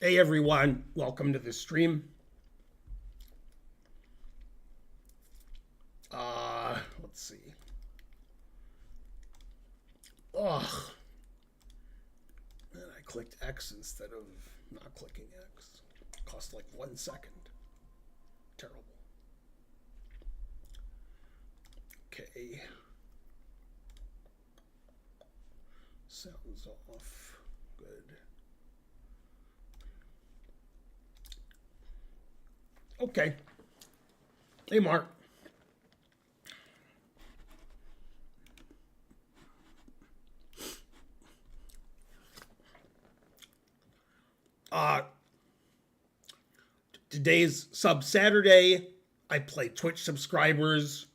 Hey everyone, welcome to the stream. Let's see. Ugh. And I clicked X instead of not clicking X. Cost like 1 second. Terrible. Okay. Sounds off. Good. Okay. Hey, Mark. Uh, Today's sub Saturday. I play Twitch subscribers.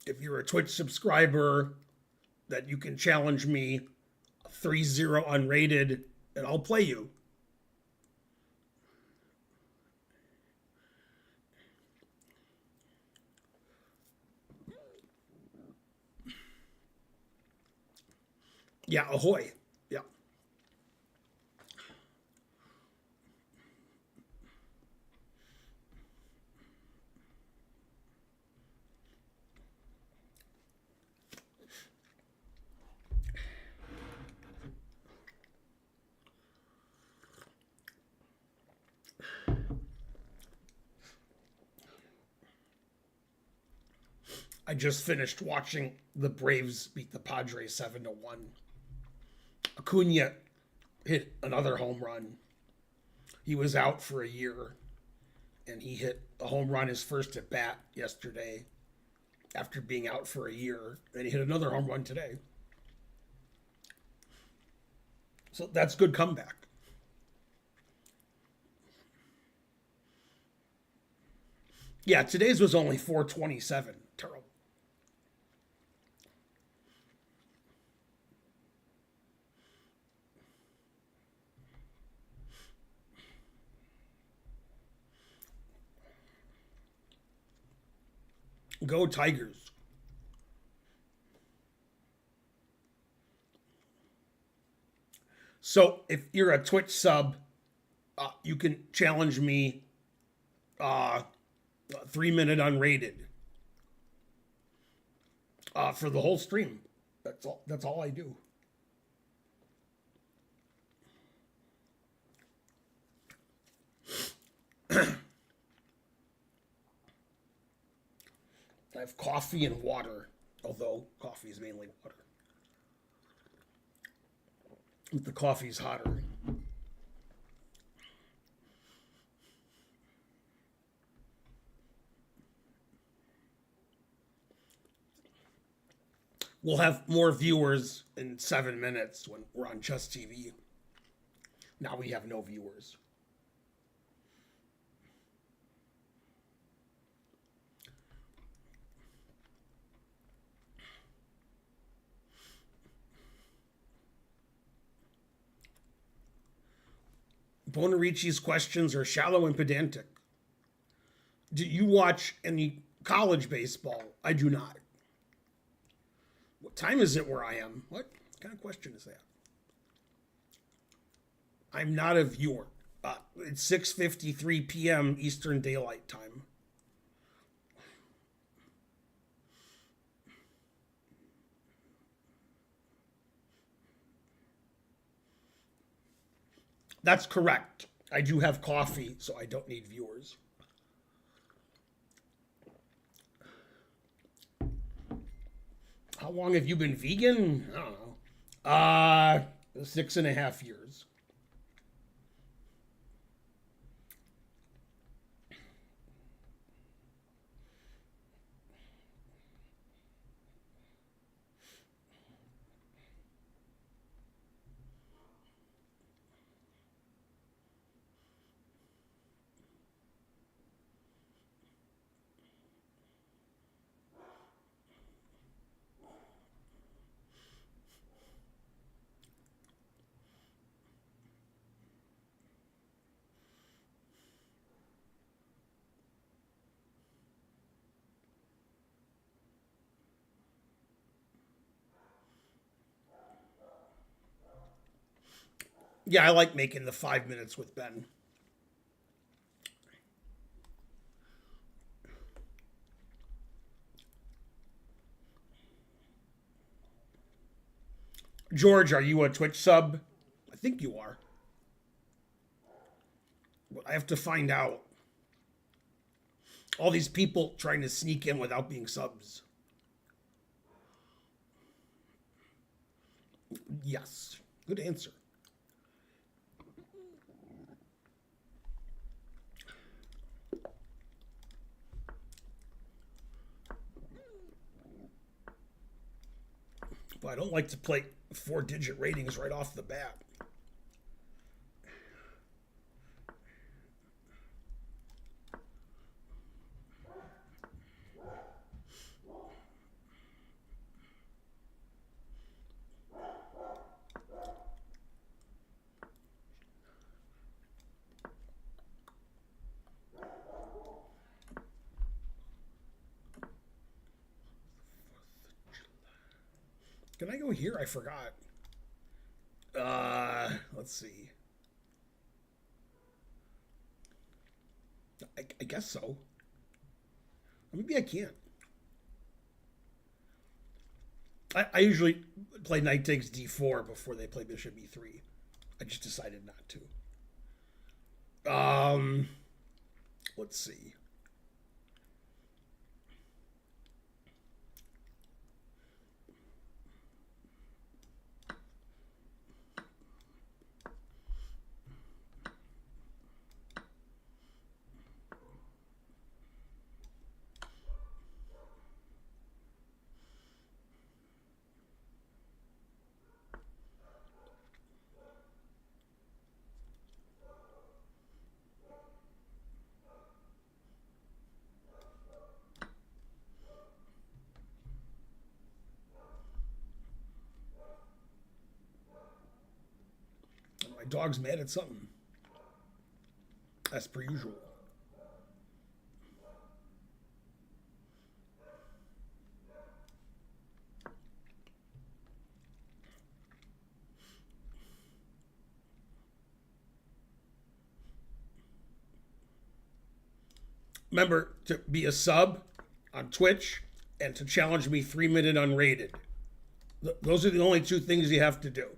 If you're a Twitch subscriber, that you can challenge me 3-0 unrated, and I'll play you. Yeah, ahoy. Yeah. I just finished watching the Braves beat the Padres 7-1. Acuna hit another home run. He was out for a year, and he hit a home run his first at bat yesterday after being out for a year. And he hit another home run today. So that's good comeback. Yeah, today's was only 427. Terrible. Go Tigers. So if you're a Twitch sub, you can challenge me 3-minute unrated for the whole stream. That's all. That's all I do. I have coffee and water, although coffee is mainly water. The coffee's hotter. We'll have more viewers in 7 minutes when we're on Chess TV. Now we have no viewers. Bonarici's questions are shallow and pedantic. Do you watch any college baseball? I do not. What time is it where I am? What kind of question is that? I'm not a viewer. It's 6:53 p.m. Eastern Daylight Time. That's correct. I do have coffee, so I don't need viewers. How long have you been vegan? I don't know. 6.5 years. Yeah, I like making the 5 minutes with Ben. George, are you a Twitch sub? I think you are. I have to find out. All these people trying to sneak in without being subs. Yes. Good answer. But I don't like to play 4-digit ratings right off the bat. Can I go here? I forgot. Let's see. I guess so. Maybe I can't. I usually play knight takes d4 before they play bishop e3. I just decided not to. Let's see. My dog's mad at something. As per usual. Remember to be a sub on Twitch and to challenge me 3-minute unrated. Those are the only two things you have to do.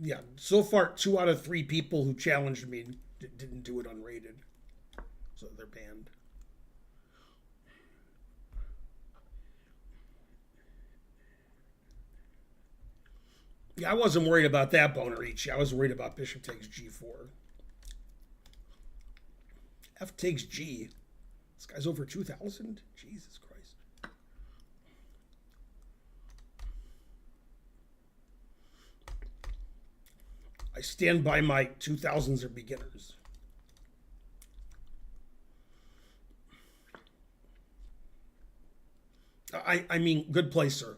Yeah, so far 2 out of 3 people who challenged me didn't do it unrated, so they're banned. Yeah, I wasn't worried about that boner each. I was worried about bishop takes g4. F takes g. This guy's over 2,000? Jesus Christ. I stand by my 2,000s are beginners. I mean, good play, sir.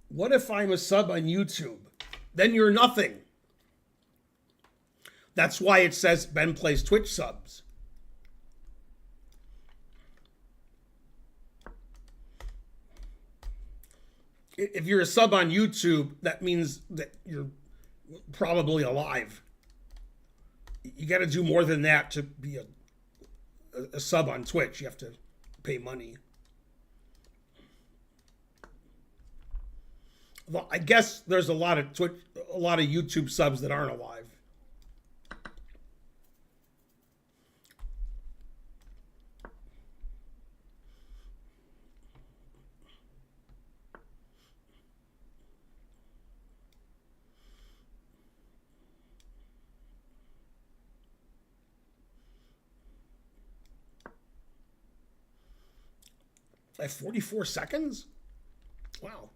What if I'm a sub on YouTube? Then you're nothing. That's why it says Ben plays Twitch subs. If you're a sub on YouTube, that means that you're probably alive. You got to do more than that to be a sub on Twitch. You have to pay money. Well, I guess there's a lot of YouTube subs that aren't alive. I have 44 seconds? Wow.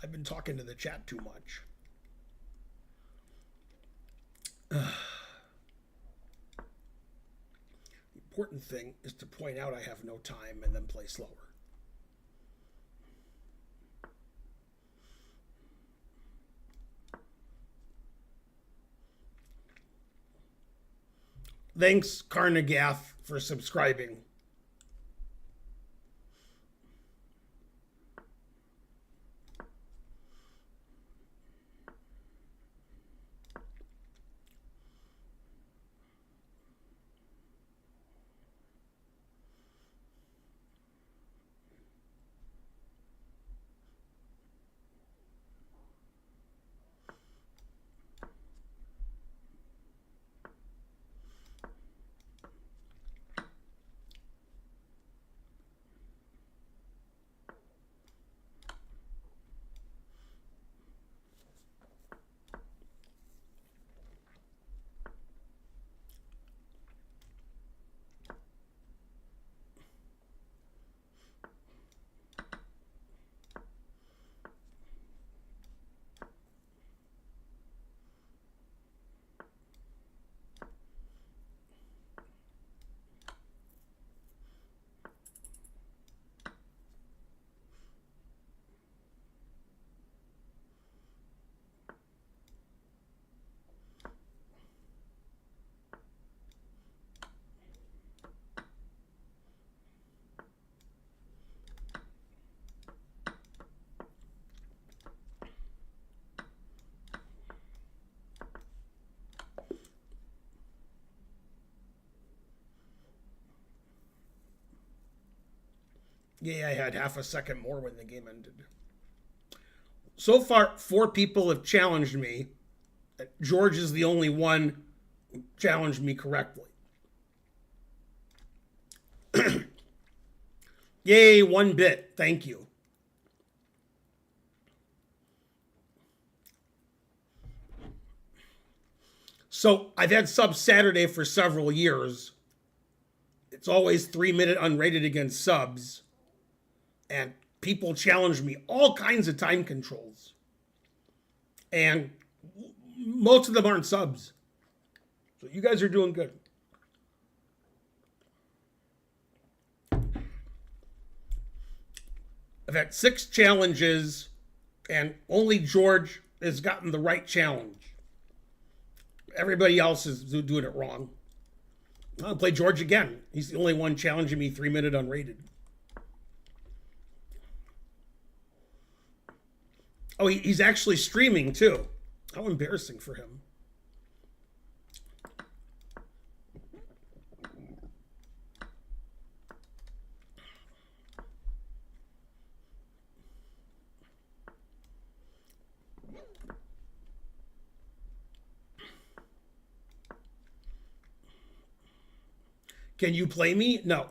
I've been talking to the chat too much. The important thing is to point out I have no time and then play slower. Thanks, Karnagath, for subscribing. Yeah, I had half a second more when the game ended. So far, 4 people have challenged me. George is the only one who challenged me correctly. Yay, 1 bit. Thank you. So I've had Sub Saturday for several years. It's always 3-minute unrated against subs. And people challenge me all kinds of time controls. And most of them aren't subs. So you guys are doing good. I've had 6 challenges, and only George has gotten the right challenge. Everybody else is doing it wrong. I'll play George again. He's the only one challenging me 3-minute unrated. Oh, he's actually streaming too. How embarrassing for him. Can you play me? No.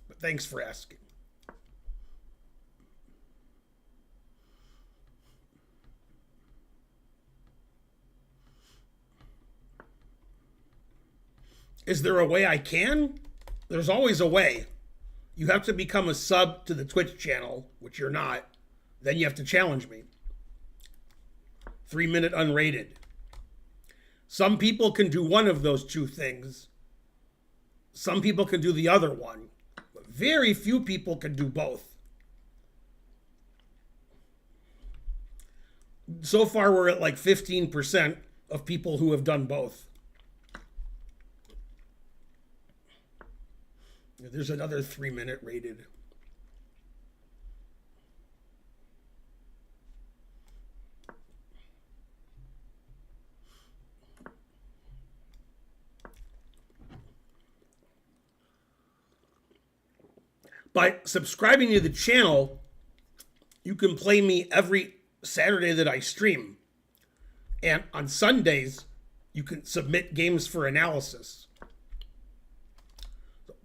But thanks for asking. Is there a way I can? There's always a way. You have to become a sub to the Twitch channel, which you're not. Then you have to challenge me. 3-minute unrated. Some people can do one of those 2 things. Some people can do the other one. But very few people can do both. So far, we're at like 15% of people who have done both. There's another 3-minute rated. By subscribing to the channel, you can play me every Saturday that I stream. And on Sundays, you can submit games for analysis.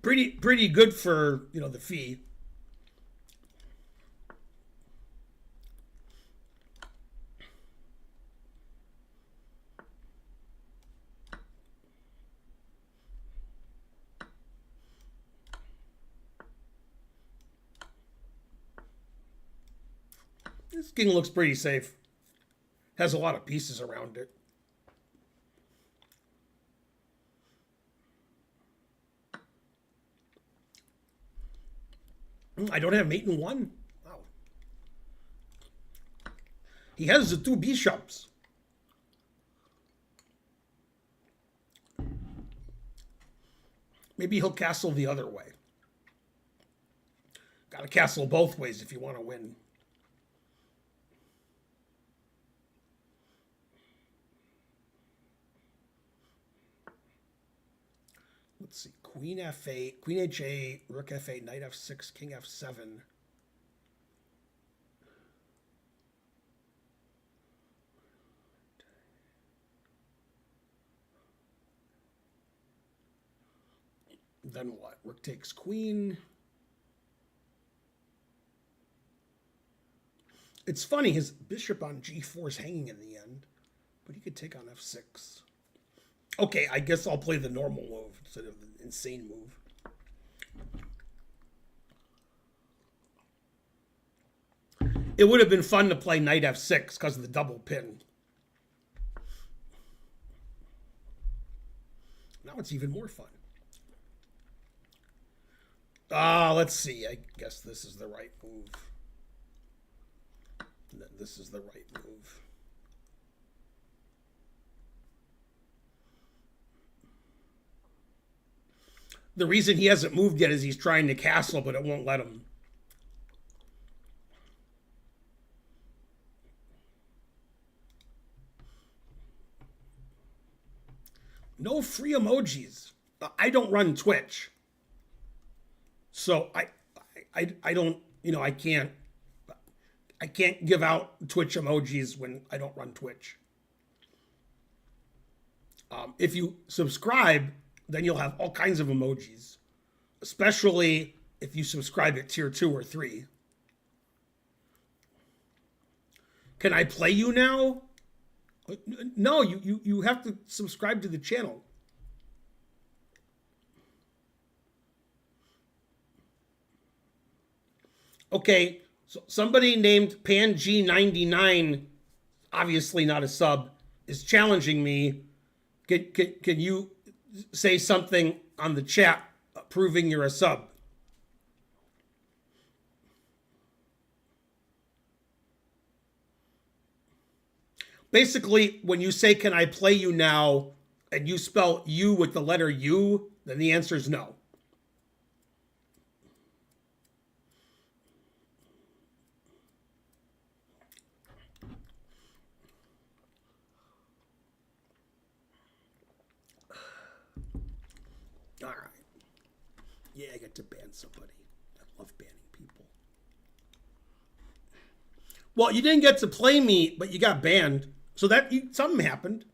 Pretty good for, the fee. This king looks pretty safe. Has a lot of pieces around it. I don't have mate in 1. Wow. He has the 2 bishops. Maybe he'll castle the other way. Gotta castle both ways if you want to win. Let's see. Queen f8, Queen h8, Rook f8, Knight f6, King f7. Then what? Rook takes queen. It's funny, his bishop on g4 is hanging in the end, but he could take on f6. Okay, I guess I'll play the normal move instead of the insane move. It would have been fun to play knight f6 because of the double pin. Now it's even more fun. Let's see. I guess this is the right move. And then this is the right move. The reason he hasn't moved yet is he's trying to castle, but it won't let him. No free emojis. I don't run Twitch. So I don't, I can't give out Twitch emojis when I don't run Twitch. If you subscribe, then you'll have all kinds of emojis, especially if you subscribe at tier 2 or 3. Can I play you now? No, you have to subscribe to the channel. Okay, so somebody named PanG99, obviously not a sub, is challenging me. Can you say something on the chat proving you're a sub? Basically, when you say, can I play you now, and you spell you with the letter U, then the answer is no. All right. Yeah, I get to ban somebody. I love banning people. Well, you didn't get to play me, but you got banned. So something happened.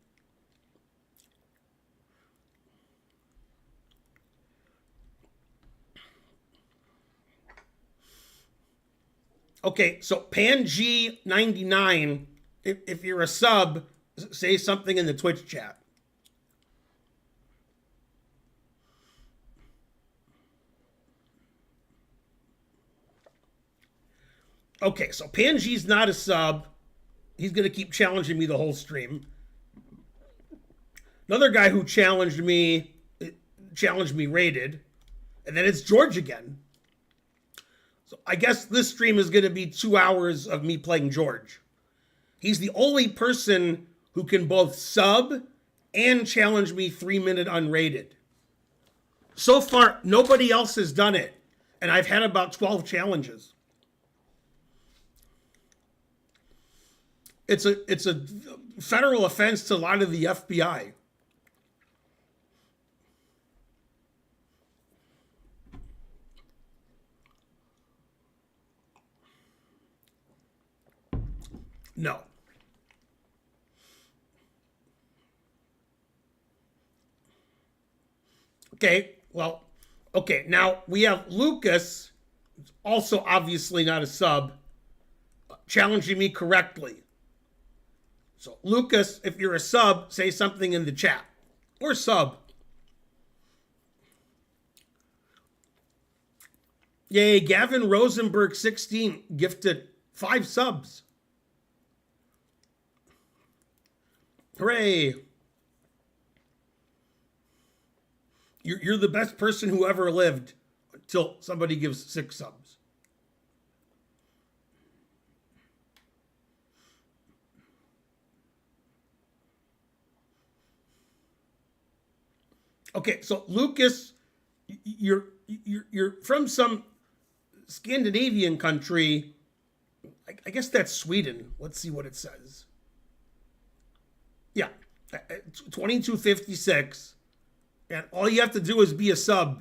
Okay, so PanG99, if you're a sub, say something in the Twitch chat. Okay, so PanG's not a sub. He's going to keep challenging me the whole stream. Another guy who challenged me raided. And then it's George again. So I guess this stream is going to be 2 hours of me playing George. He's the only person who can both sub and challenge me 3-minute unrated. So far, nobody else has done it. And I've had about 12 challenges. It's a federal offense to a lot of the FBI. No. Okay, well, okay, now we have Lucas, also obviously not a sub, challenging me correctly. So, Lucas, if you're a sub, say something in the chat. Or sub. Yay, Gavin Rosenberg 16 gifted 5 subs. Hooray. You're the best person who ever lived until somebody gives 6 subs. Okay, so Lucas, you're from some Scandinavian country. I guess that's Sweden. Let's see what it says. Yeah, 2256. And all you have to do is be a sub.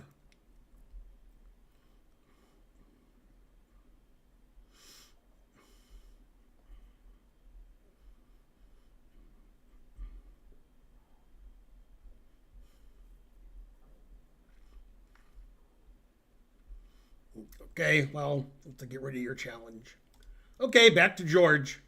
Okay, well, to get rid of your challenge. Okay, back to George.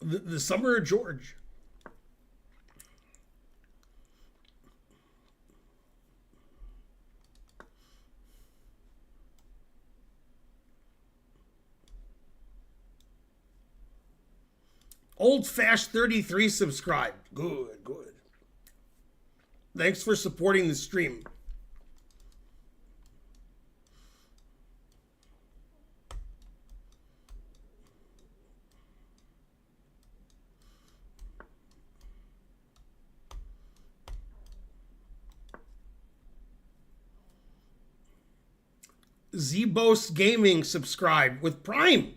The Summer of George. Old Fash 33 subscribed. Good, good. Thanks for supporting the stream. Zebos Gaming subscribed with Prime.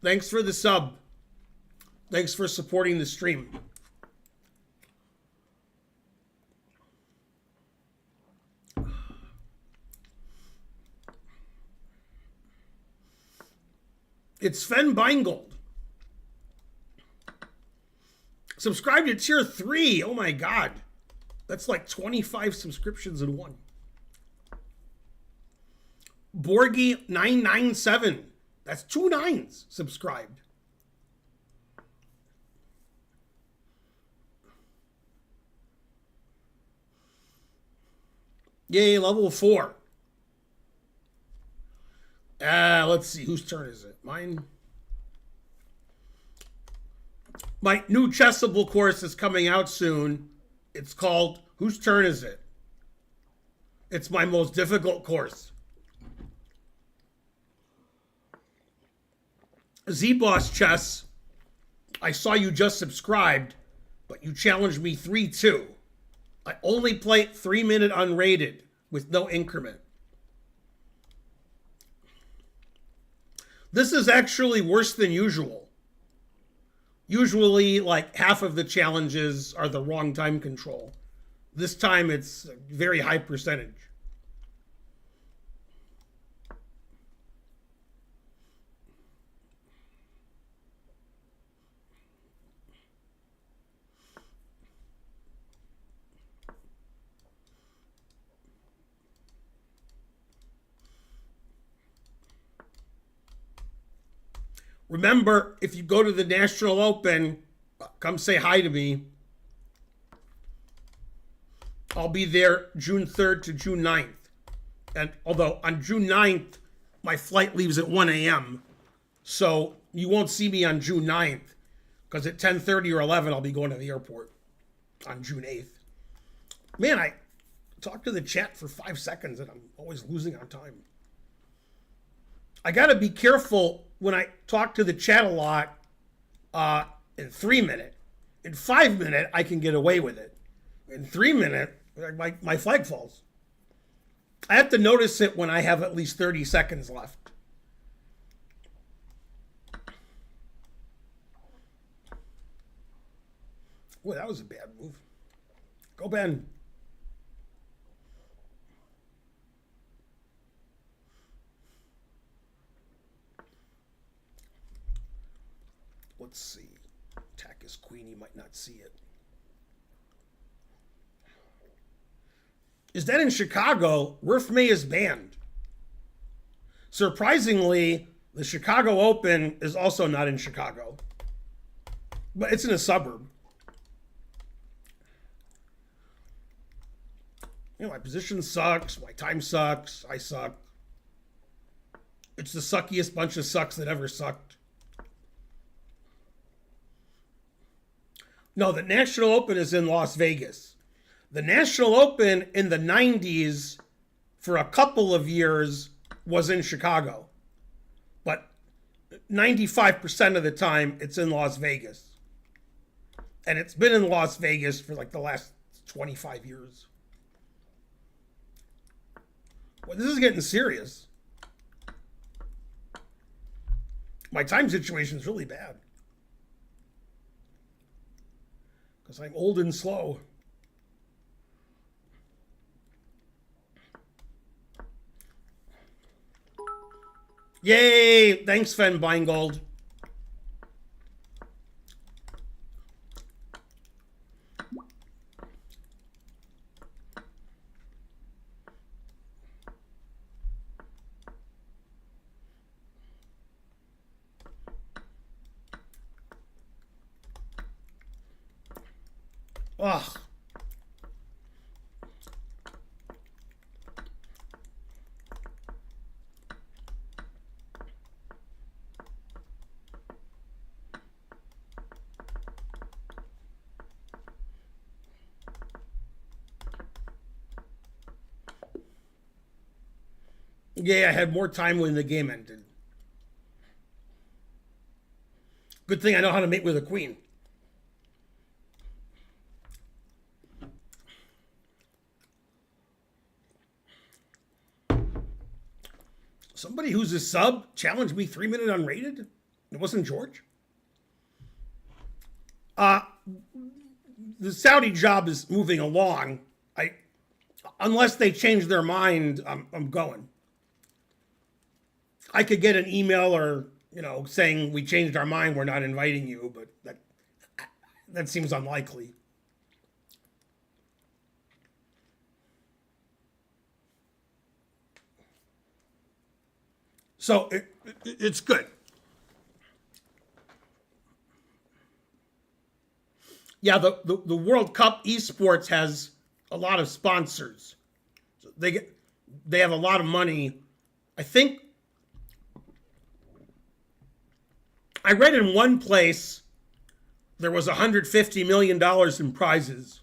Thanks for the sub. Thanks for supporting the stream. It's Sven Beingold. Subscribe to tier 3. Oh my God. That's like 25 subscriptions in one. Borgie997. That's 2 9s subscribed. Yay, level 4. Let's see, whose turn is it? Mine. My new Chessable course is coming out soon. It's called, whose turn is it? It's my most difficult course. Z-Boss Chess, I saw you just subscribed, but you challenged me 3-2. I only play 3-minute unrated with no increment. This is actually worse than usual. Usually, like, half of the challenges are the wrong time control. This time, it's a very high percentage. Remember, if you go to the National Open, come say hi to me. I'll be there June 3rd to June 9th. And although on June 9th, my flight leaves at 1 a.m., so you won't see me on June 9th, because at 10:30 or 11, I'll be going to the airport on June 8th. Man, I talked to the chat for 5 seconds, and I'm always losing on time. I got to be careful when I talk to the chat a lot in 3 minute. In 5 minute, I can get away with it. In 3 minute, my flag falls. I have to notice it when I have at least 30 seconds left. Boy, that was a bad move. Go, Ben. Let's see. Attack his queen. He might not see it. Is that in Chicago? Roof May is banned. Surprisingly, the Chicago Open is also not in Chicago. But it's in a suburb. You know, my position sucks. My time sucks. I suck. It's the suckiest bunch of sucks that ever sucked. No, the National Open is in Las Vegas. The National Open in the 90s, for a couple of years, was in Chicago. But 95% of the time, it's in Las Vegas. And it's been in Las Vegas for like the last 25 years. Well, this is getting serious. My time situation is really bad. Because I'm old and slow. Yay! Thanks, Sven Beingold. Ugh. Yeah, I had more time when the game ended. Good thing I know how to mate with a queen. Somebody who's a sub challenged me 3-minute unrated? It wasn't George? The Saudi job is moving along. Unless they change their mind, I'm going. I could get an email or saying we changed our mind, we're not inviting you, but that seems unlikely. So it's good. Yeah, the World Cup esports has a lot of sponsors. So they have a lot of money. I think I read in one place there was $150 million in prizes.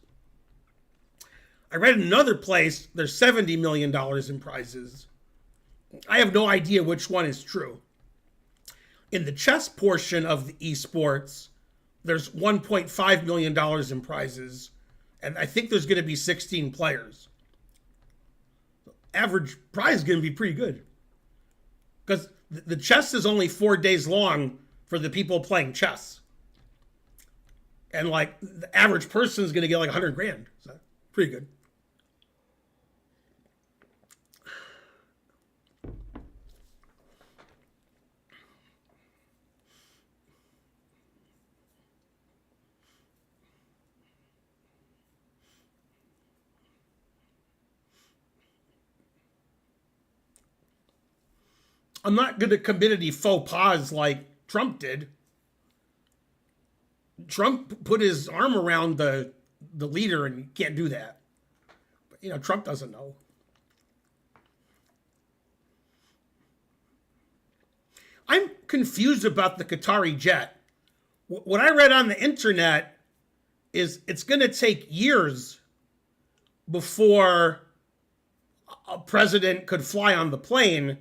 I read in another place there's $70 million in prizes. I have no idea which one is true. In the chess portion of the esports, there's $1.5 million in prizes, and I think there's going to be 16 players. Average prize is going to be pretty good. Because the chess is only 4 days long for the people playing chess. And like the average person is going to get like 100 grand. So pretty good. I'm not going to commit any faux pas like Trump did. Trump put his arm around the leader, and you can't do that. But, Trump doesn't know. I'm confused about the Qatari jet. What I read on the internet is it's going to take years before a president could fly on the plane,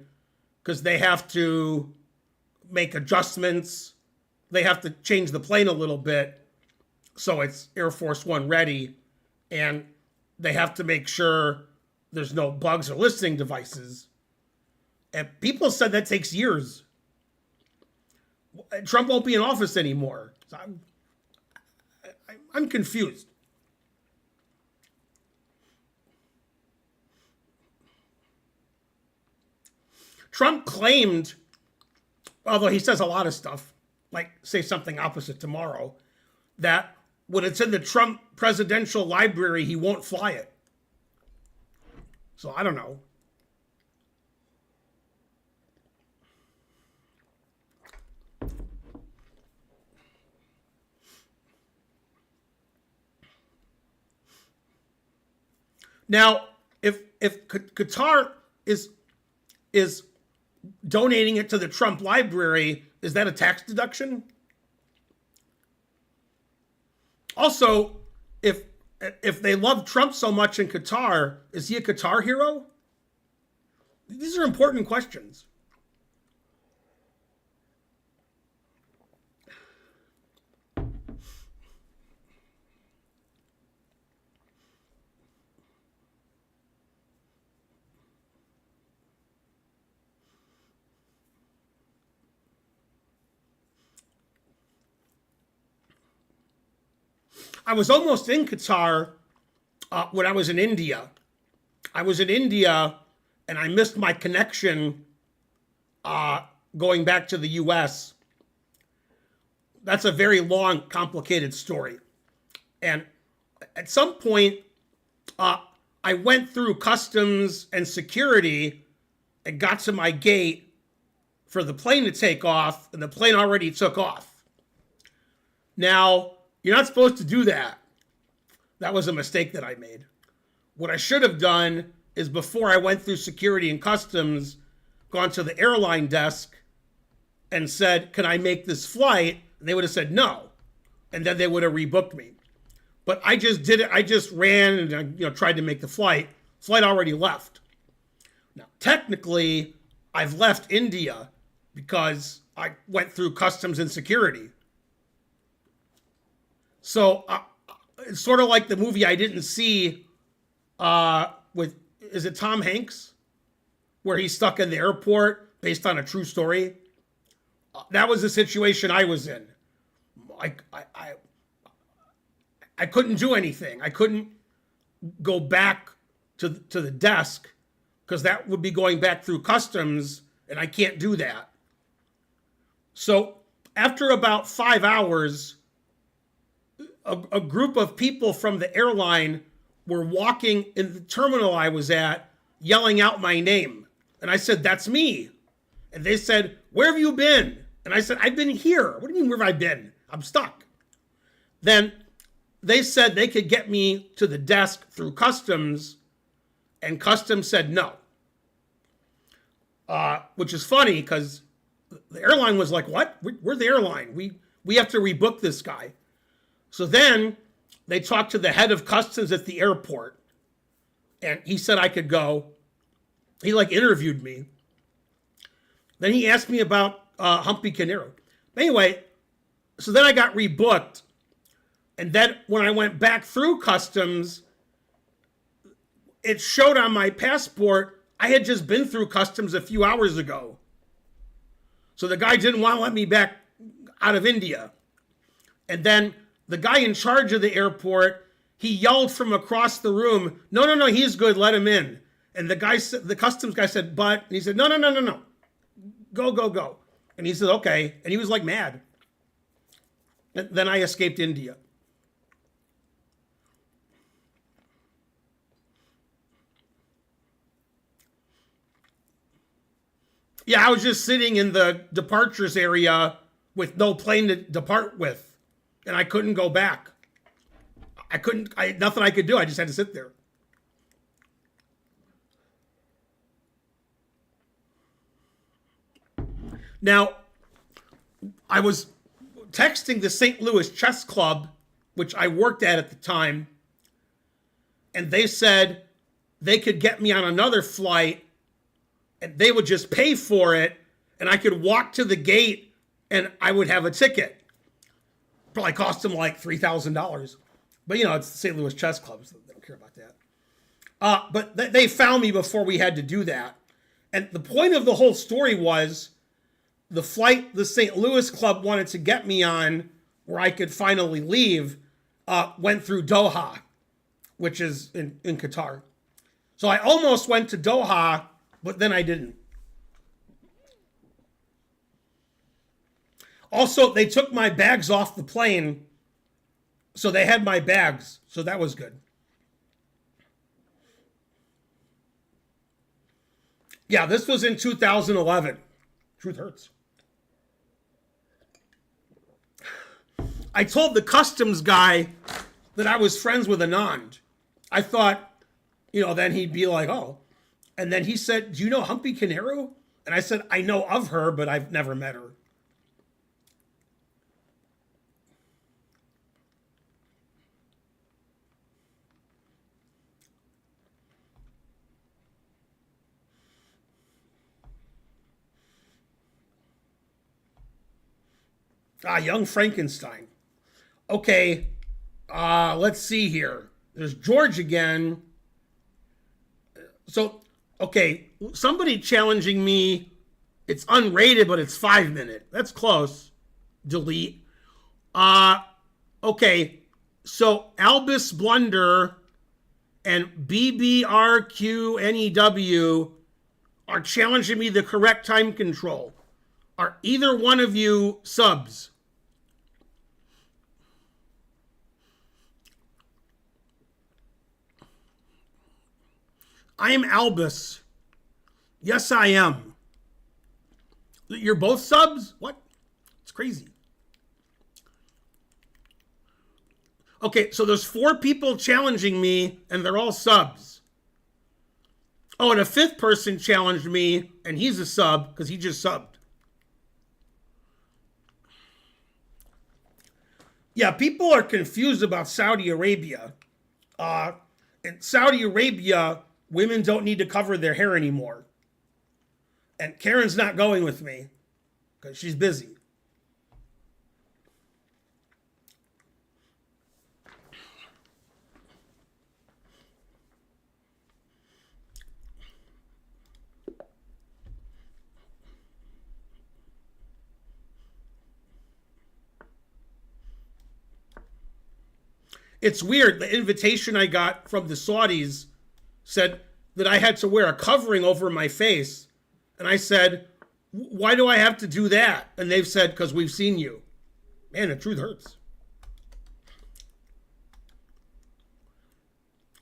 because they have to make adjustments. They have to change the plane a little bit so it's Air Force One ready. And they have to make sure there's no bugs or listening devices. And people said that takes years. Trump won't be in office anymore. So I'm confused. Trump claimed, although he says a lot of stuff, like say something opposite tomorrow, that when it's in the Trump presidential library, he won't fly it. So I don't know. Now, if Qatar is donating it to the Trump library, is that a tax deduction? Also, if they love Trump so much in Qatar, is he a Qatar hero? These are important questions. I was almost in Qatar when I was in India. I was in India and I missed my connection going back to the US. That's a very long, complicated story. And at some point, I went through customs and security and got to my gate for the plane to take off, and the plane already took off. Now, you're not supposed to do that. That was a mistake that I made. What I should have done is, before I went through security and customs, gone to the airline desk and said, can I make this flight? And they would have said no. And then they would have rebooked me. But I just did it. I just ran and tried to make the flight. Flight already left. Now, technically, I've left India because I went through customs and security. So it's sort of like the movie I didn't see with, is it Tom Hanks? Where he's stuck in the airport based on a true story. That was the situation I was in. I, I, I, I couldn't do anything. I couldn't go back to the desk because that would be going back through customs, and I can't do that. So after about 5 hours, a group of people from the airline were walking in the terminal I was at, yelling out my name. And I said, that's me. And they said, where have you been? And I said, I've been here. What do you mean, where have I been? I'm stuck. Then they said they could get me to the desk through customs, and customs said no. Which is funny because the airline was like, what? We're the airline. We have to rebook this guy. So then they talked to the head of customs at the airport, and he said I could go. He interviewed me. Then he asked me about Humpy Canero. Anyway, so then I got rebooked. And then when I went back through customs, it showed on my passport I had just been through customs a few hours ago. So the guy didn't want to let me back out of India. And then the guy in charge of the airport, he yelled from across the room, no, he's good, let him in. And the customs guy said, but, and he said, no. Go. And he said, okay. And he was mad. And then I escaped India. Yeah, I was just sitting in the departures area with no plane to depart with. And I couldn't go back. Nothing I could do. I just had to sit there. Now, I was texting the St. Louis Chess Club, which I worked at the time, and they said they could get me on another flight, and they would just pay for it, and I could walk to the gate, and I would have a ticket. Probably cost them $3,000. But, it's the St. Louis Chess Club, so they don't care about that. But they found me before we had to do that. And the point of the whole story was the flight the St. Louis Club wanted to get me on, where I could finally leave, went through Doha, which is in Qatar. So I almost went to Doha, but then I didn't. Also, they took my bags off the plane, so they had my bags, so that was good. Yeah, this was in 2011. Truth hurts. I told the customs guy that I was friends with Anand. I thought, then he'd be like, oh. And then he said, do you know Humpy Canero? And I said, I know of her, but I've never met her. Young Frankenstein. Okay, let's see here. There's George again. So, okay, somebody challenging me. It's unrated, but it's 5 minute. That's close. Delete. Okay, so Albus Blunder and BBRQNEW are challenging me the correct time control. Are either one of you subs? I am Albus. Yes, I am. You're both subs? What? It's crazy. Okay, so there's 4 people challenging me, and they're all subs. Oh, and a 5th person challenged me, and he's a sub, because he just subbed. Yeah, people are confused about Saudi Arabia. In Saudi Arabia, women don't need to cover their hair anymore. And Karen's not going with me because she's busy. It's weird. The invitation I got from the Saudis said that I had to wear a covering over my face. And I said, why do I have to do that? And they've said, because we've seen you. Man, the truth hurts.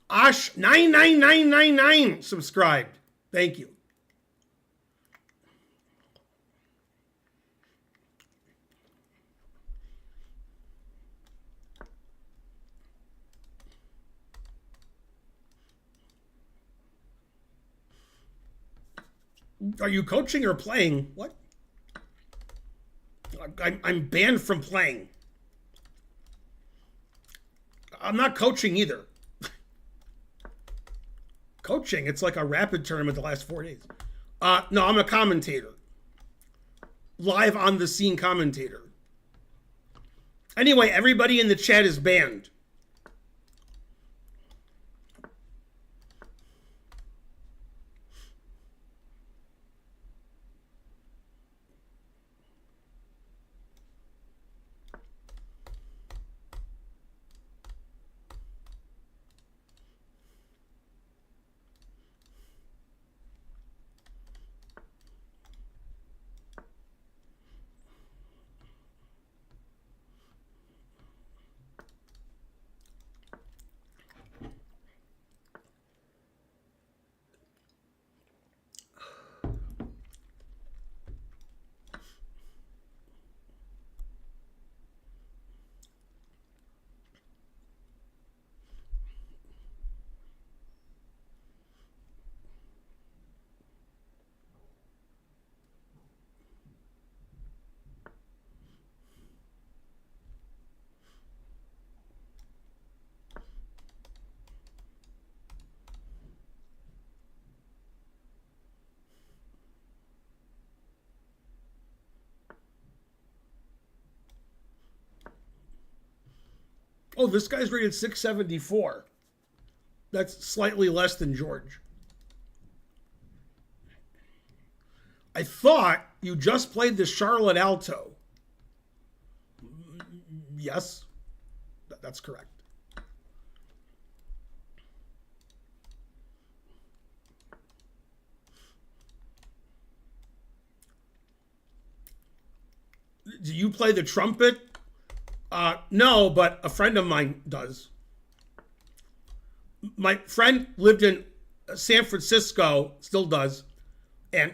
Ash 99999 subscribed. Thank you. Are you coaching or playing? What? I'm banned from playing. I'm not coaching either. Coaching, it's like a rapid tournament the last 4 days. No, I'm a commentator. Live on the scene commentator. Anyway, everybody in the chat is banned. Oh, this guy's rated 674. That's slightly less than George. I thought you just played the Charlotte Alto. Yes, that's correct. Do you play the trumpet? No, but a friend of mine does. My friend lived in San Francisco, still does, and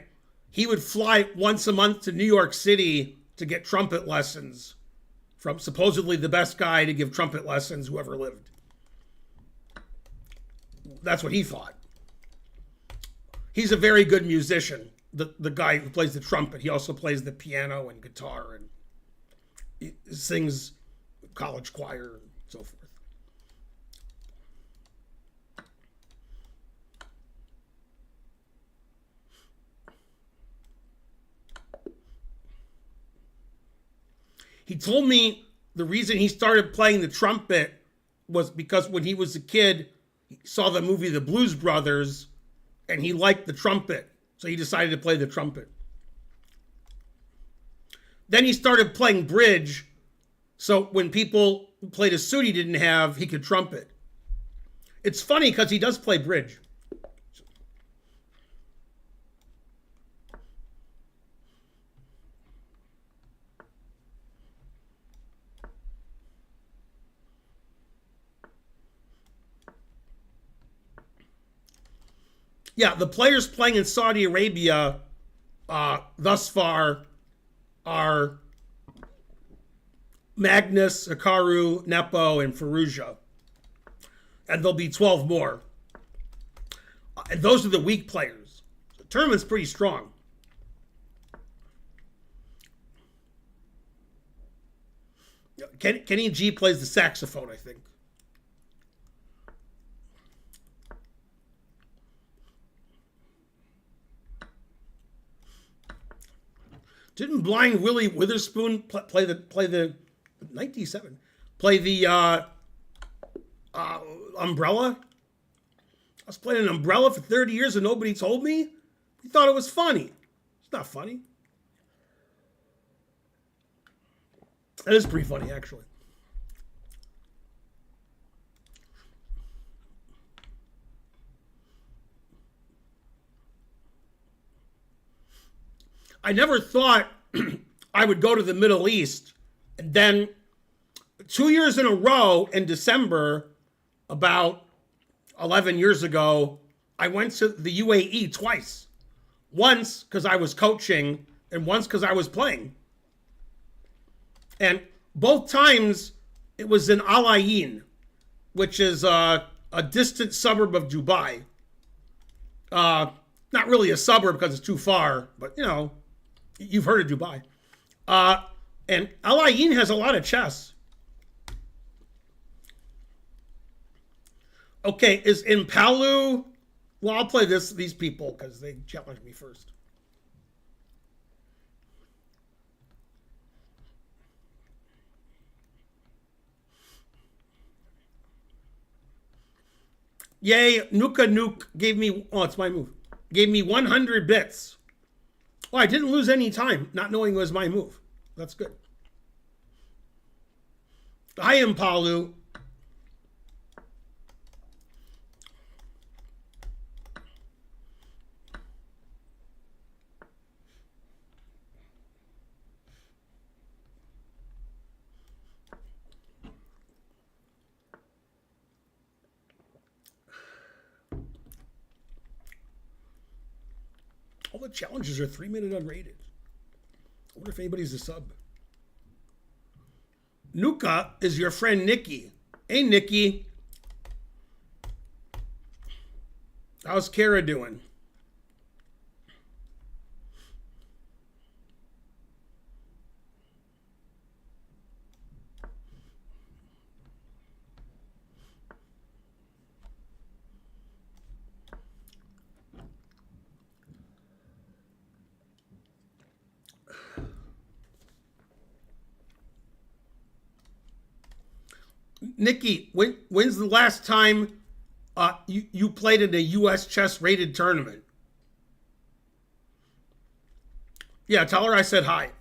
he would fly once a month to New York City to get trumpet lessons from supposedly the best guy to give trumpet lessons who ever lived. That's what he thought. He's a very good musician, the guy who plays the trumpet. He also plays the piano and guitar, and he sings college choir and so forth. He told me the reason he started playing the trumpet was because when he was a kid, he saw the movie The Blues Brothers and he liked the trumpet. So he decided to play the trumpet. Then he started playing bridge. So when people played a suit he didn't have, he could trumpet. It's funny because he does play bridge. Yeah, the players playing in Saudi Arabia thus far are Magnus, Hikaru, Nepo, and Faruja. And there'll be 12 more. And those are the weak players. The tournament's pretty strong. Kenny G plays the saxophone, I think. Didn't Blind Willie Witherspoon play the 97 play the umbrella? I was playing an umbrella for 30 years and nobody told me. We thought it was funny. It's not funny. That is pretty funny, actually. I never thought I would go to the Middle East. And then 2 years in a row in December, about 11 years ago, I went to the UAE twice. Once because I was coaching and once because I was playing. And both times it was in Al Ain, which is a distant suburb of Dubai. Not really a suburb because it's too far, but you know, you've heard of Dubai. And Al Ain has a lot of chess. Okay, is in Palu? Well, I'll play these people because they challenged me first. Yay, Nuka Nuke gave me, oh, it's my move. Gave me 100 bits. Oh, I didn't lose any time not knowing it was my move. That's good. I am Palu. All the challenges are 3-minute unrated. I wonder if anybody's a sub. Nuka is your friend Nikki. Hey, Nikki. How's Kara doing? Nikki, when's the last time you played in a U.S. chess rated tournament? Yeah, tell her I said hi.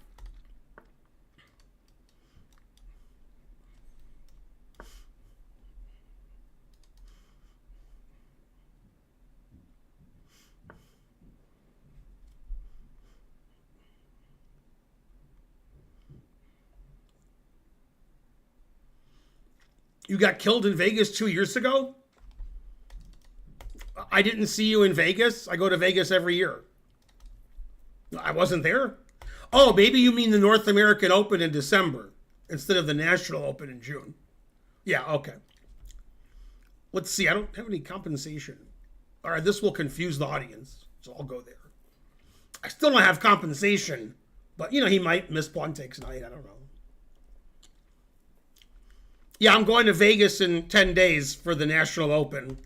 You got killed in Vegas 2 years ago? I didn't see you in Vegas. I go to Vegas every year. I wasn't there. Oh, maybe you mean the North American Open in December instead of the National Open in June. Yeah, okay. Let's see. I don't have any compensation. All right, this will confuse the audience, so I'll go there. I still don't have compensation, but you know, he might miss Pontek's night. I don't know. Yeah, I'm going to Vegas in 10 days for the National Open.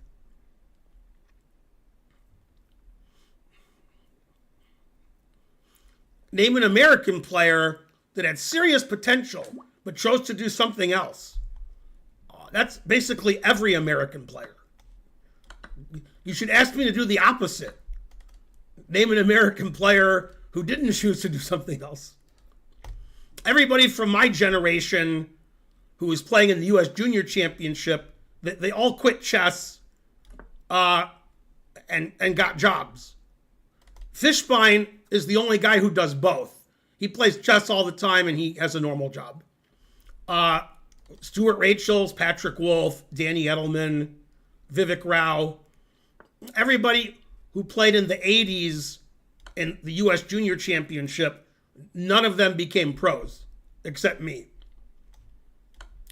Name an American player that had serious potential but chose to do something else. That's basically every American player. You should ask me to do the opposite. Name an American player who didn't choose to do something else. Everybody from my generation who was playing in the U.S. Junior Championship, they all quit chess and got jobs. Fishbein is the only guy who does both. He plays chess all the time and he has a normal job. Stuart Rachels, Patrick Wolf, Danny Edelman, Vivek Rao, everybody who played in the 80s in the U.S. Junior Championship, none of them became pros except me.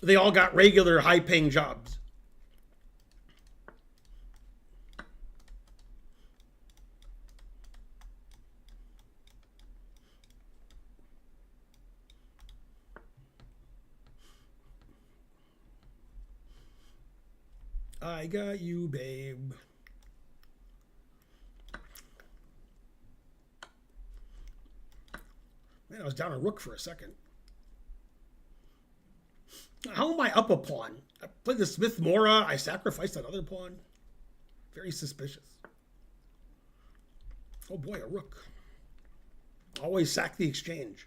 They all got regular high-paying jobs. I got you, babe. Man, I was down a rook for a second. How am I up a pawn? I played the Smith Mora. I sacrificed another pawn. Very suspicious. Oh boy, a rook. Always sack the exchange.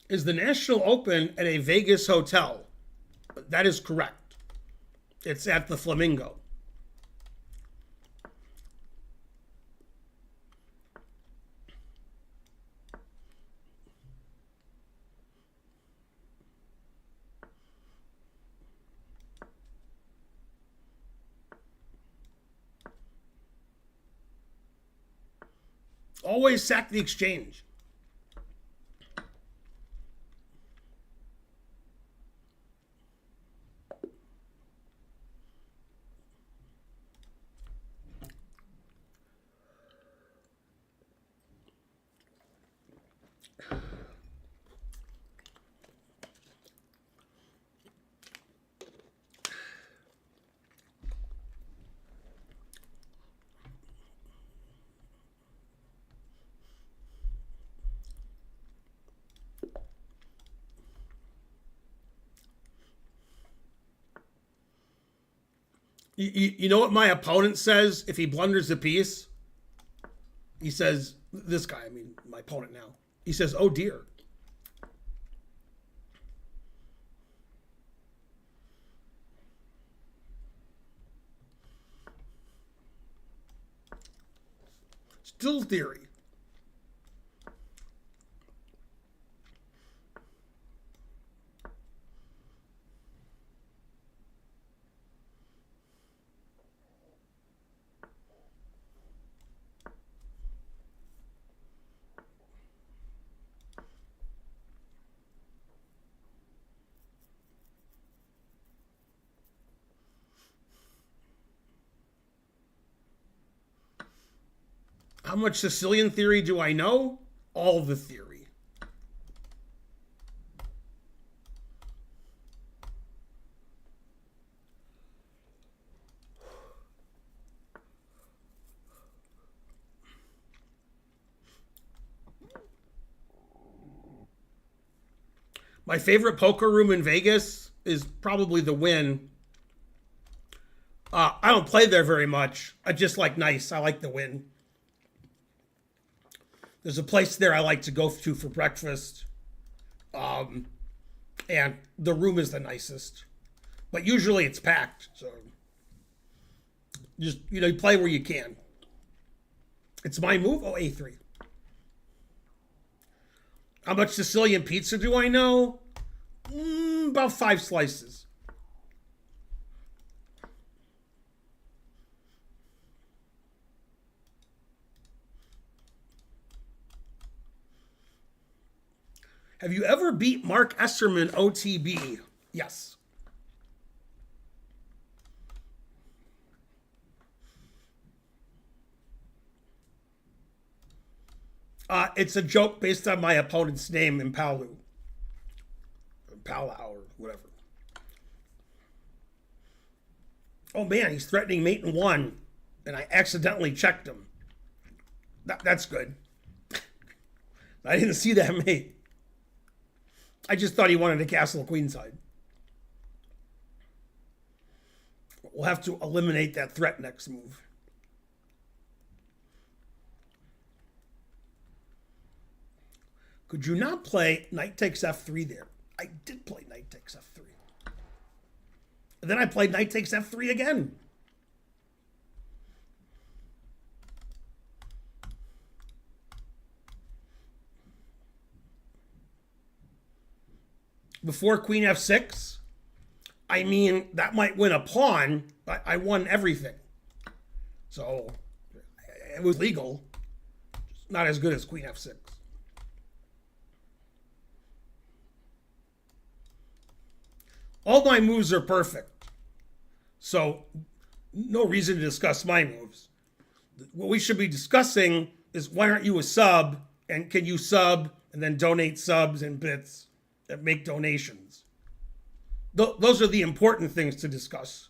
Is the National Open at a Vegas hotel? That is correct. It's at the Flamingo. Always sack the exchange. You know what my opponent says if he blunders a piece? He says, this guy, I mean, my opponent now. He says, oh dear. Still theory. How much Sicilian theory do I know? All the theory. My favorite poker room in Vegas is probably the Wynn. I don't play there very much. I just like nice. I like the Wynn. There's a place there I like to go to for breakfast. And the room is the nicest. But usually it's packed. So just, you play where you can. It's my move. Oh, A3. How much Sicilian pizza do I know? About 5 slices. Have you ever beat Mark Esserman OTB? Yes. It's a joke based on my opponent's name in Palau. Palau or whatever. Oh man, he's threatening mate in 1. And I accidentally checked him. That's good. I didn't see that mate. I just thought he wanted a castle queenside. We'll have to eliminate that threat next move. Could you not play knight takes f3 there? I did play knight takes f3. And then I played knight takes f3 again. before queen f6, I mean, that might win a pawn, but I won everything. So it was legal. Not as good as queen f6. All my moves are perfect. So no reason to discuss my moves. What we should be discussing is why aren't you a sub, and can you sub and then donate subs and bits and make donations? Those are the important things to discuss.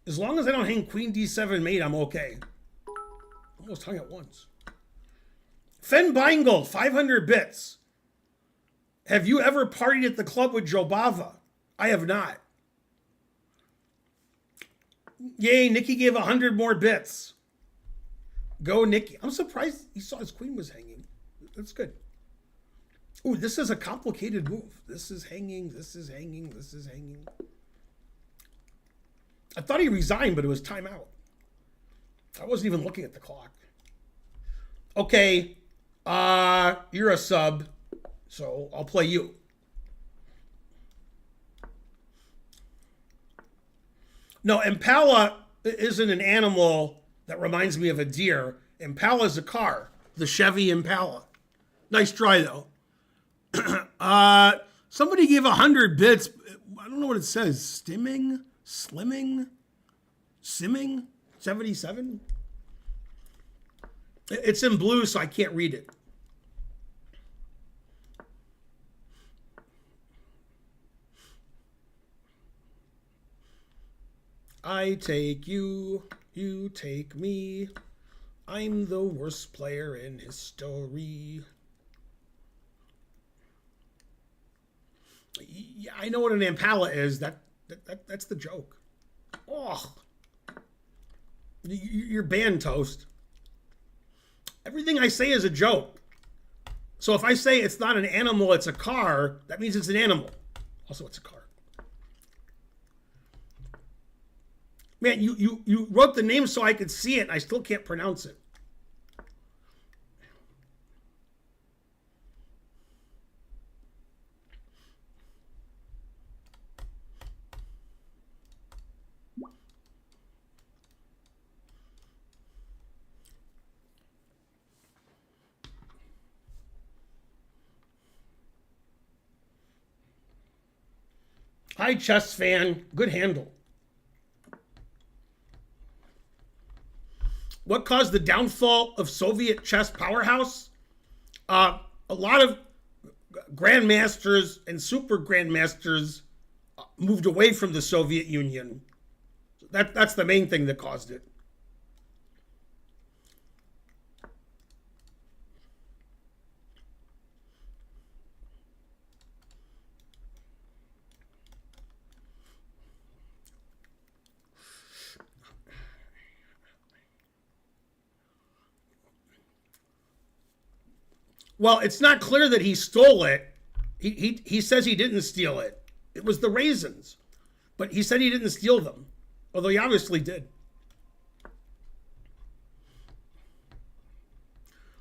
As long as I don't hang queen d7 mate, I'm okay. Almost hung at once. Fen Beingold, 500 bits. Have you ever partied at the club with Joe Bava? I have not. Yay, Nikki gave 100 more bits. Go, Nikki. I'm surprised he saw his queen was hanging. That's good. Ooh, this is a complicated move. This is hanging, this is hanging, this is hanging. I thought he resigned, but it was timeout. I wasn't even looking at the clock. Okay, you're a sub, so I'll play you. No, Impala isn't an animal that reminds me of a deer. Impala is a car, the Chevy Impala. Nice try, though. Somebody gave 100 bits. I don't know what it says. Stimming? Slimming? Simming? 77? It's in blue, so I can't read it. I take you, you take me. I'm the worst player in history. Yeah, I know what an Impala is. That's the joke. Oh, you're banned, Toast. Everything I say is a joke. So if I say it's not an animal, it's a car, that means it's an animal. Also, it's a car. Man, you wrote the name so I could see it, and I still can't pronounce it. Hi, chess fan. Good handle. What caused the downfall of Soviet chess powerhouse? A lot of grandmasters and super grandmasters moved away from the Soviet Union. That's the main thing that caused it. Well, it's not clear that he stole it. He says he didn't steal it. It was the raisins. But he said he didn't steal them. Although he obviously did.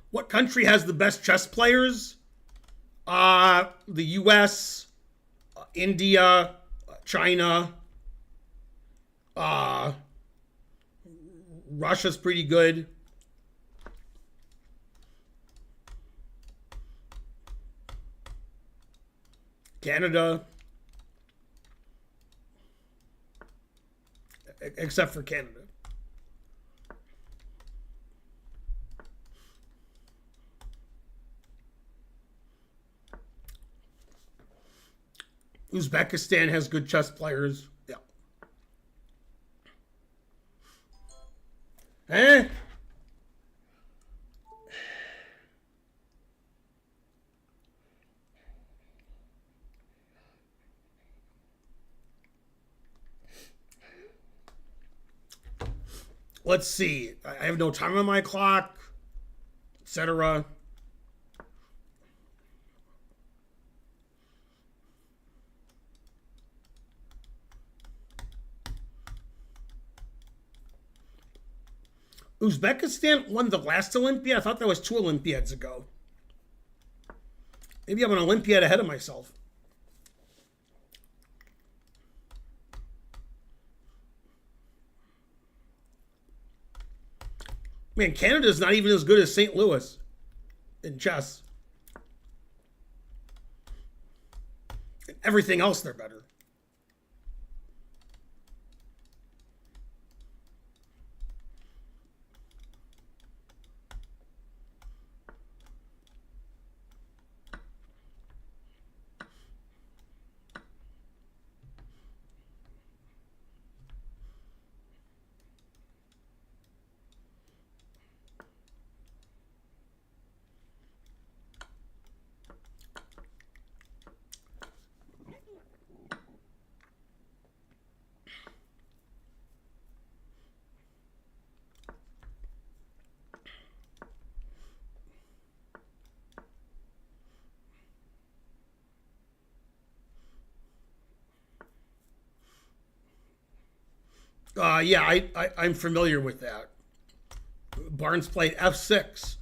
What country has the best chess players? The US, India, China. Russia's pretty good. Canada, except for Canada. Uzbekistan has good chess players. Yeah. Eh? Let's see. I have no time on my clock, etc. Uzbekistan won the last Olympiad? I thought that was 2 Olympiads ago. Maybe I'm an Olympiad ahead of myself. Man, Canada's not even as good as St. Louis in chess. In everything else, they're better. Yeah, I'm familiar with that. Barnes played f6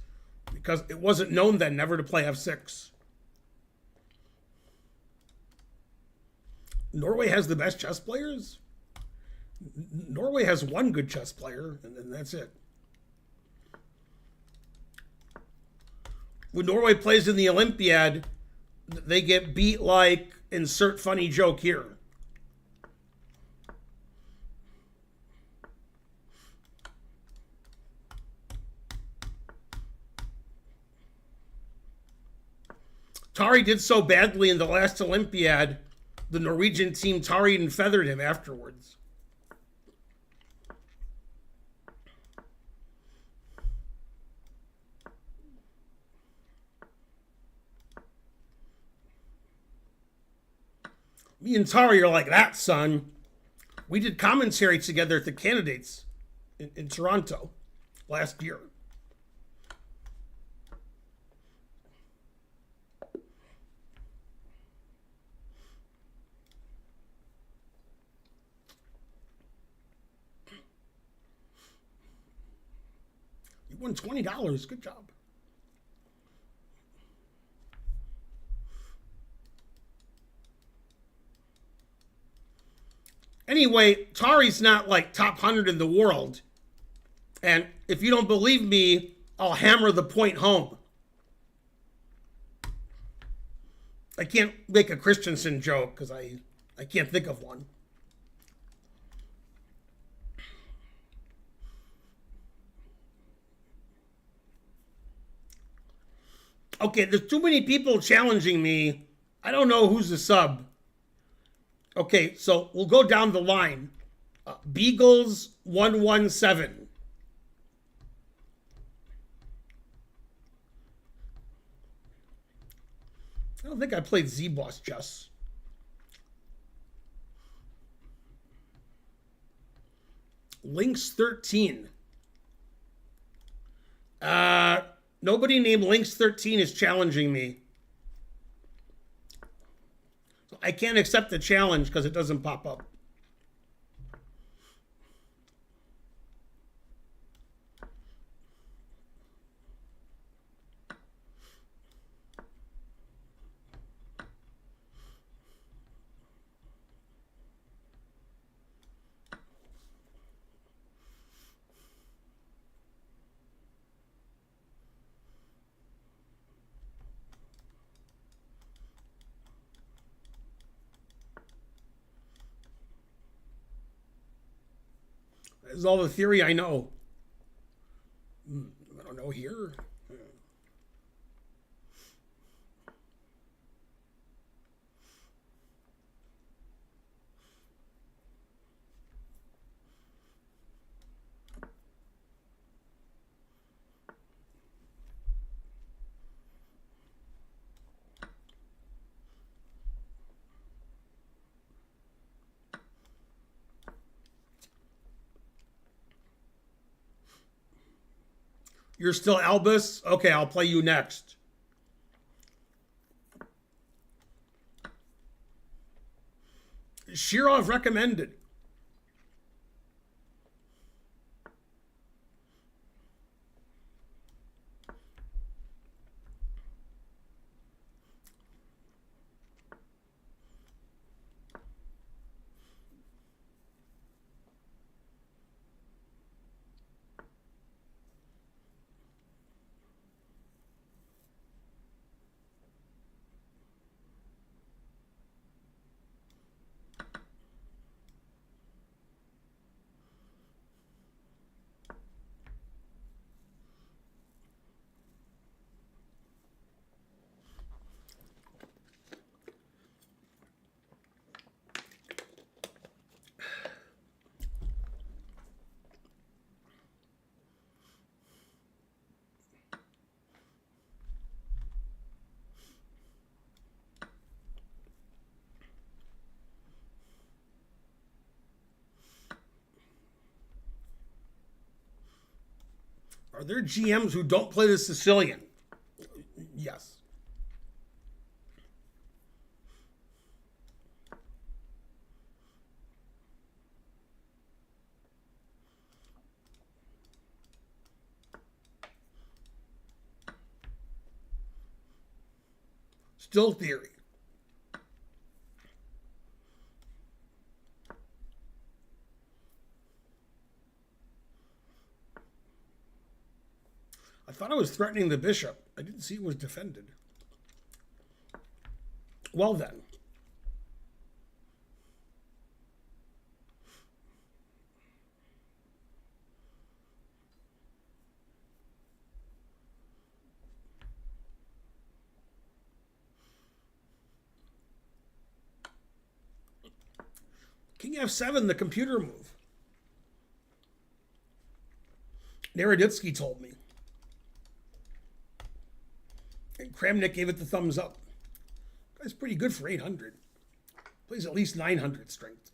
because it wasn't known then never to play f6. Norway has the best chess players? Norway has one good chess player, and then that's it. When Norway plays in the Olympiad, they get beat like insert funny joke here. Tari did so badly in the last Olympiad, the Norwegian team tarried and feathered him afterwards. Me and Tari are like that, son. We did commentary together at the candidates in Toronto last year. You won $20. Good job. Anyway, Tari's not like top 100 in the world. And if you don't believe me, I'll hammer the point home. I can't make a Christensen joke because I can't think of one. Okay, there's too many people challenging me. I don't know who's the sub. Okay, so we'll go down the line. Beagles 117. I don't think I played Z-Boss chess. Lynx 13. Nobody named Lynx 13 is challenging me. I can't accept the challenge because it doesn't pop up. This is all the theory I know. I don't know here. You're still Albus? Okay, I'll play you next. Shirov recommended. Are there GMs who don't play the Sicilian? Yes. Still theory. I thought I was threatening the bishop. I didn't see it was defended. Well then. King F7, the computer move. Naroditsky told me. And Kramnik gave it the thumbs up. Guy's pretty good for 800. Plays at least 900 strength.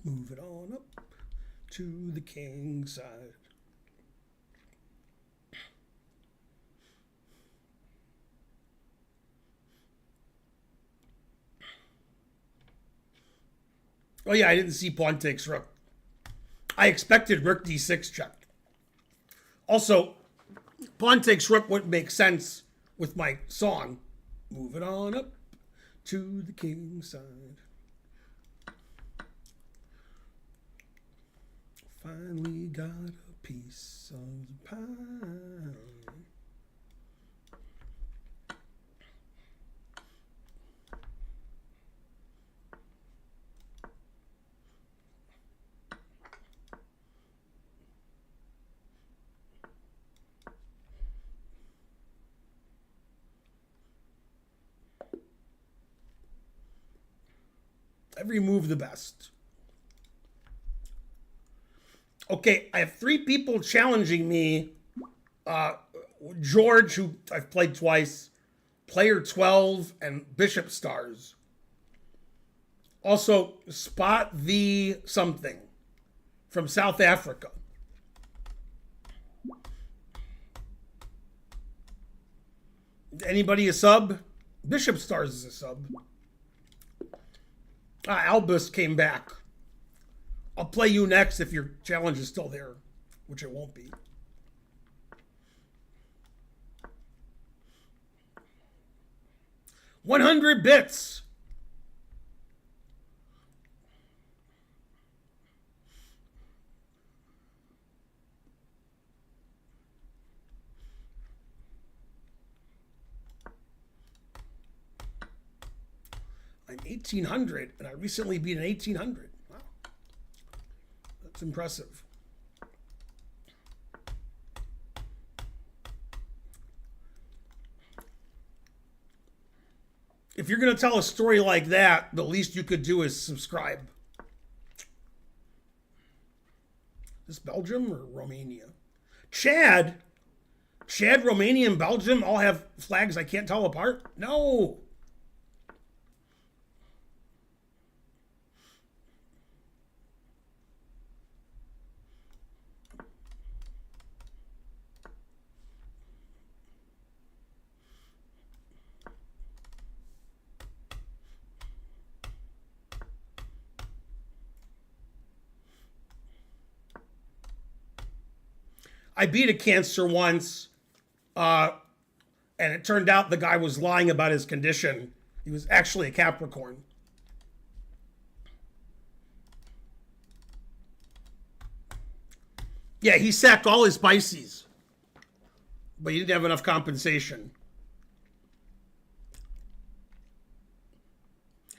Move it on up to the king side. Oh yeah, I didn't see pawn takes rook. I expected rook d6 check. Also, pawn takes rook wouldn't make sense with my song. Move it on up to the king side. Finally got a piece of the pie. Every move the best. Okay, I have 3 people challenging me. George, who I've played twice, Player 12, and Bishop Stars. Also, Spot the something from South Africa. Anybody a sub? Bishop Stars is a sub. Albus came back. I'll play you next if your challenge is still there, which it won't be. $100 bits. I'm 1800, and I recently beat an 1800. Wow. That's impressive. If you're going to tell a story like that, the least you could do is subscribe. Is this Belgium or Romania? Chad? Chad, Romania, and Belgium all have flags I can't tell apart? No. I beat a cancer once, and it turned out the guy was lying about his condition. He was actually a Capricorn. Yeah, he sacked all his Pisces, but he didn't have enough compensation.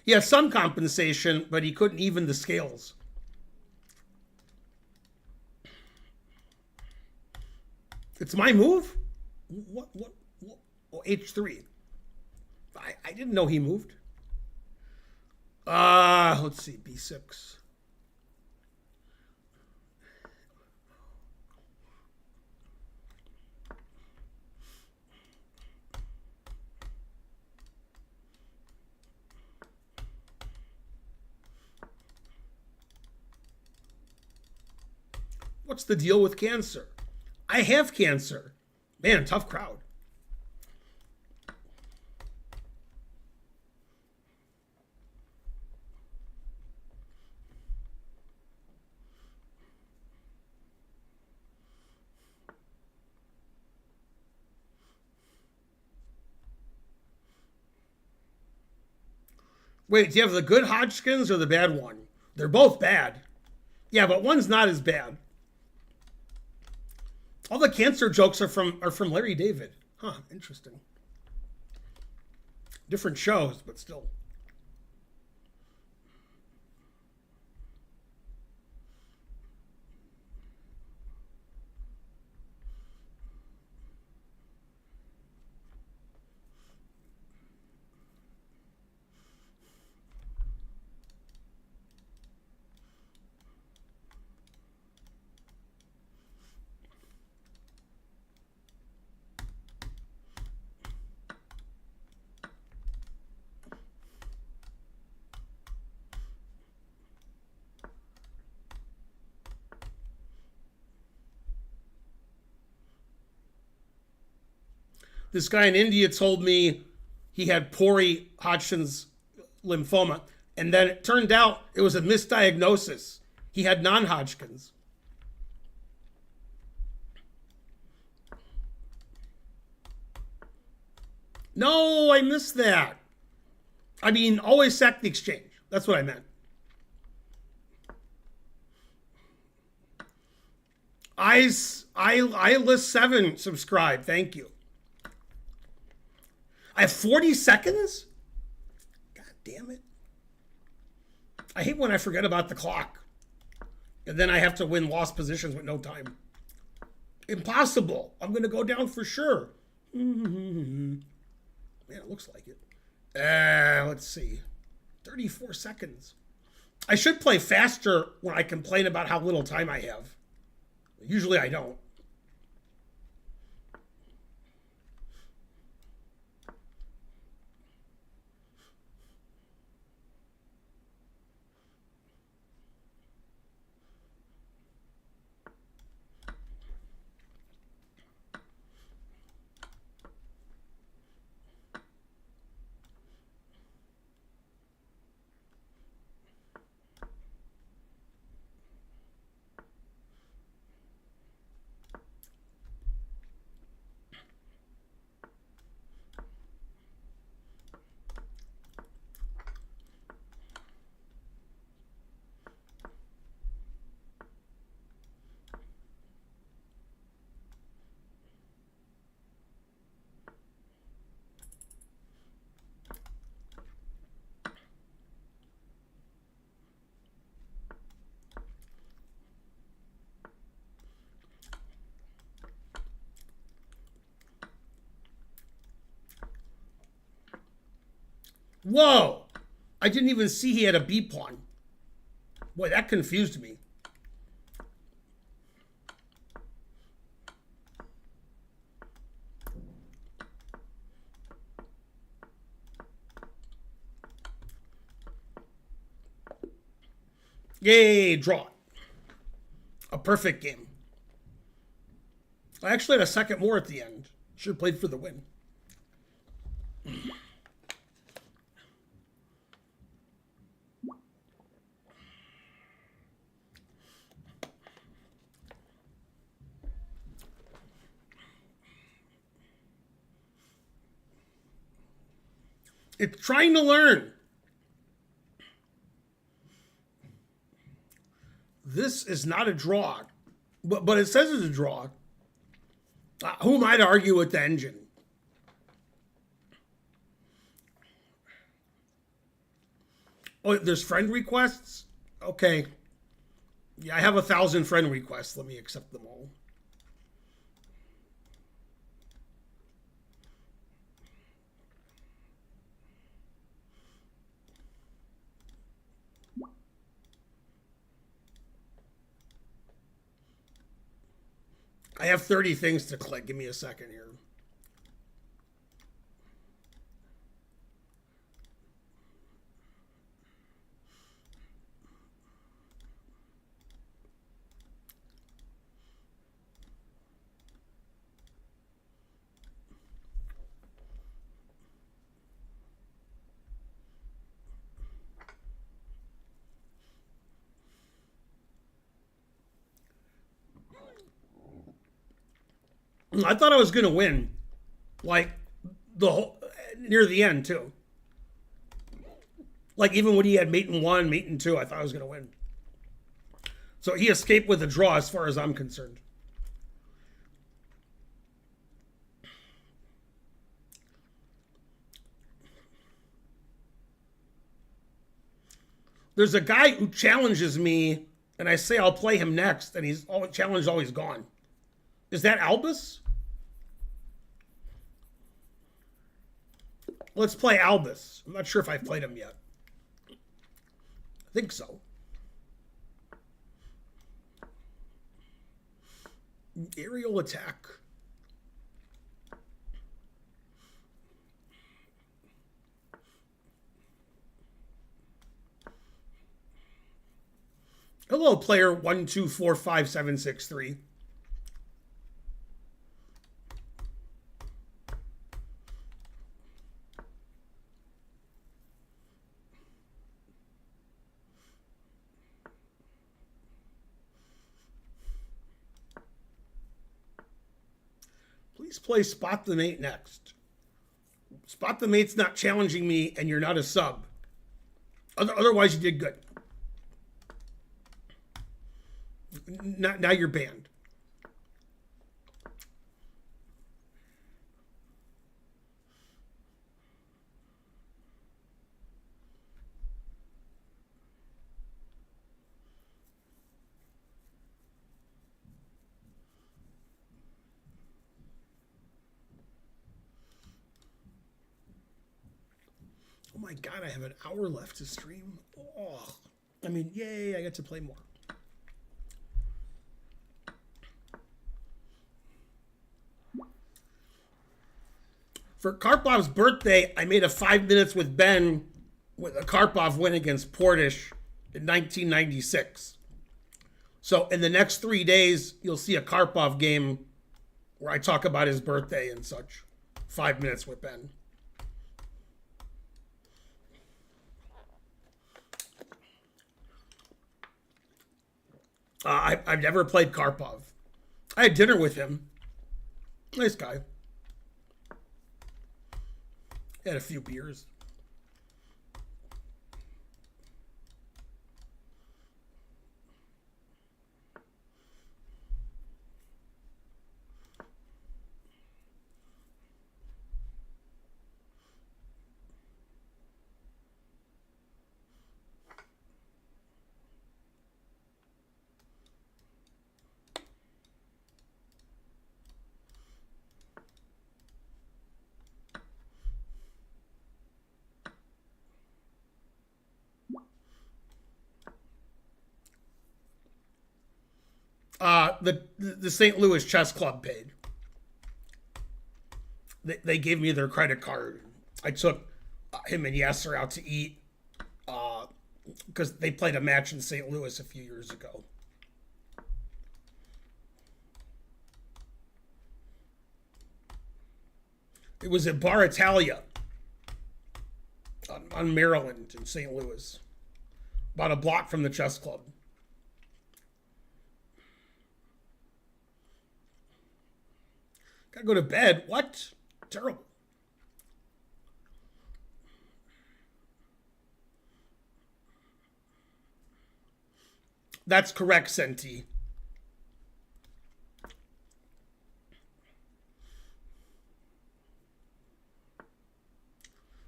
He had some compensation, but he couldn't even the scales. It's my move? What? Oh, H3. I didn't know he moved. Let's see, B6. What's the deal with cancer? I have cancer. Man, tough crowd. Wait, do you have the good Hodgkins or the bad one? They're both bad. Yeah, but one's not as bad. All the cancer jokes are from Larry David. Huh, interesting. Different shows, but still. This guy in India told me he had Pori Hodgkin's lymphoma, and then it turned out it was a misdiagnosis. He had non-Hodgkin's. No, I missed that. I mean, always sack the exchange. That's what I meant. I list 7 subscribe. Thank you. I have 40 seconds? God damn it. I hate when I forget about the clock. And then I have to win lost positions with no time. Impossible. I'm going to go down for sure. Man, it looks like it. Let's see. 34 seconds. I should play faster when I complain about how little time I have. Usually I don't. Whoa! I didn't even see he had a B pawn. Boy, that confused me. Yay, draw. A perfect game. I actually had a second more at the end. Should have played for the win. It's trying to learn. This is not a draw, but it says it's a draw. Who am I to argue with the engine? Oh, there's friend requests? Okay. Yeah, I have 1,000 friend requests. Let me accept them all. I have 30 things to click. Give me a second here. I thought I was going to win. Like, the whole, near the end, too. Like, even when he had mate in 1, mate in 2, I thought I was going to win. So he escaped with a draw as far as I'm concerned. There's a guy who challenges me, and I say I'll play him next, and he's challenge always gone. Is that Albus? Let's play Albus. I'm not sure if I've played him yet. I think so. Aerial attack. Hello, player 1245763. Please play Spot the Mate next. Spot the Mate's not challenging me, and you're not a sub. Otherwise, you did good. Now you're banned. Oh my God, I have an hour left to stream. Oh, I mean, yay, I get to play more. For Karpov's birthday, I made a 5 minutes with Ben with a Karpov win against Portish in 1996. So in the next 3 days, you'll see a Karpov game where I talk about his birthday and such. 5 minutes with Ben. I've never played Karpov. I had dinner with him. Nice guy. Had a few beers. The St. Louis Chess Club paid. They gave me their credit card. I took him and Yasser out to eat because they played a match in St. Louis a few years ago. It was at Bar Italia on Maryland in St. Louis, about a block from the chess club. Gotta go to bed. What? Terrible. That's correct, Senti.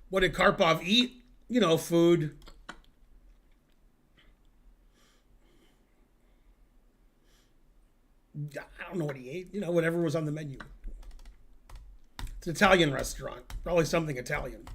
What did Karpov eat? You know, food. I don't know what he ate. You know, whatever was on the menu. It's an Italian restaurant. Probably something Italian.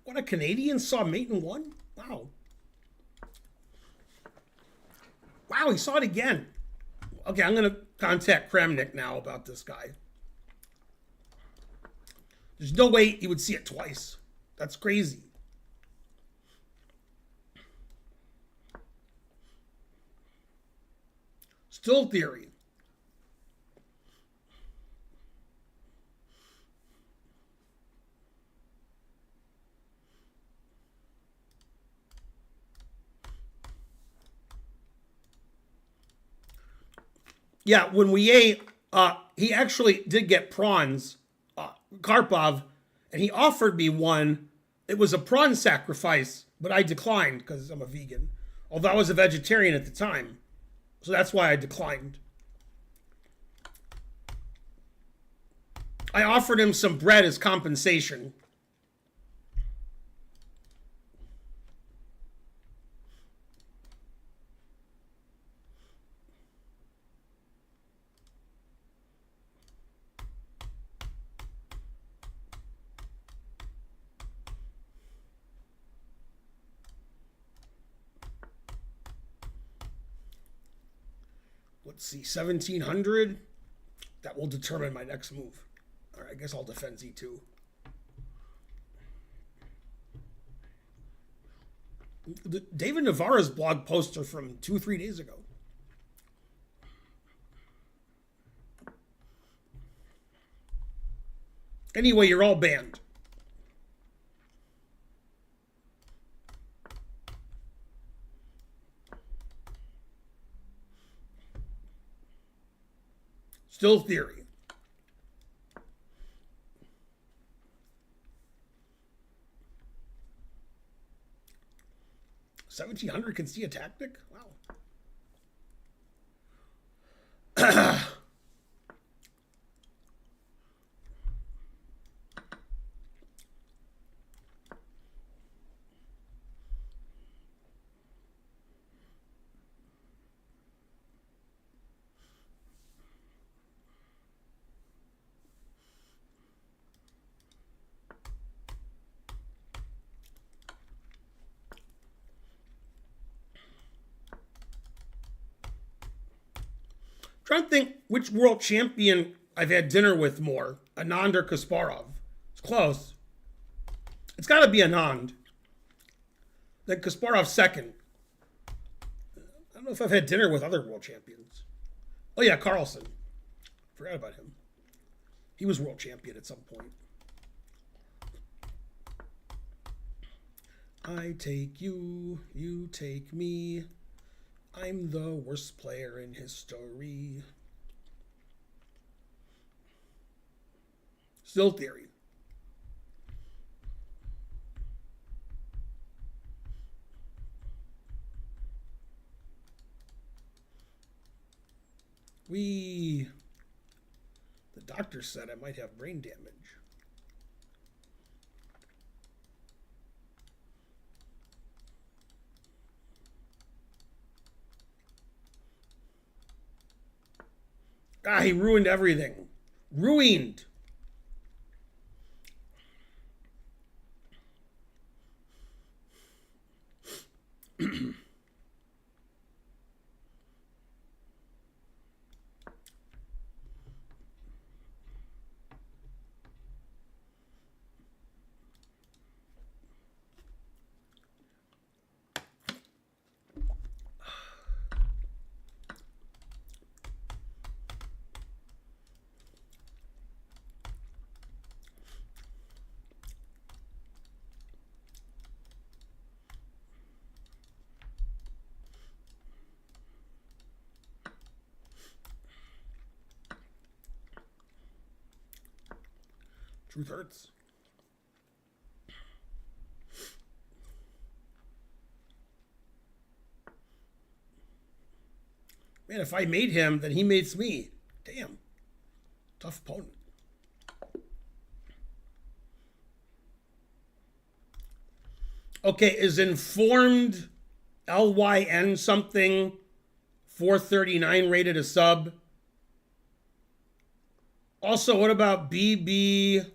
What, a Canadian saw mate and won? Wow. Wow, he saw it again. Okay, I'm going to contact Kramnik now about this guy. There's no way he would see it twice. That's crazy. Still theory. Yeah, when we ate, he actually did get prawns, Karpov, and he offered me one. It was a prawn sacrifice, but I declined because I'm a vegan. Although I was a vegetarian at the time. So that's why I declined. I offered him some bread as compensation. Let's see, 1700. That will determine my next move. All right, I guess I'll defend Z2. David Navarro's blog poster from 2-3 days ago. Anyway, you're all banned. Still theory. $1,700 can see a tactic? Wow. Trying to think which world champion I've had dinner with more, Anand or Kasparov. It's close. It's got to be Anand. Then Kasparov second. I don't know if I've had dinner with other world champions. Oh yeah, Carlsen. Forgot about him. He was world champion at some point. I take you, you take me. I'm the worst player in history. Still theory. The doctor said I might have brain damage. Ah, he ruined everything. Ruined. Truth hurts. Man, if I made him, then he mates me. Damn. Tough opponent. Okay, is informed LYN something 439 rated a sub? Also, what about BBRQNEW?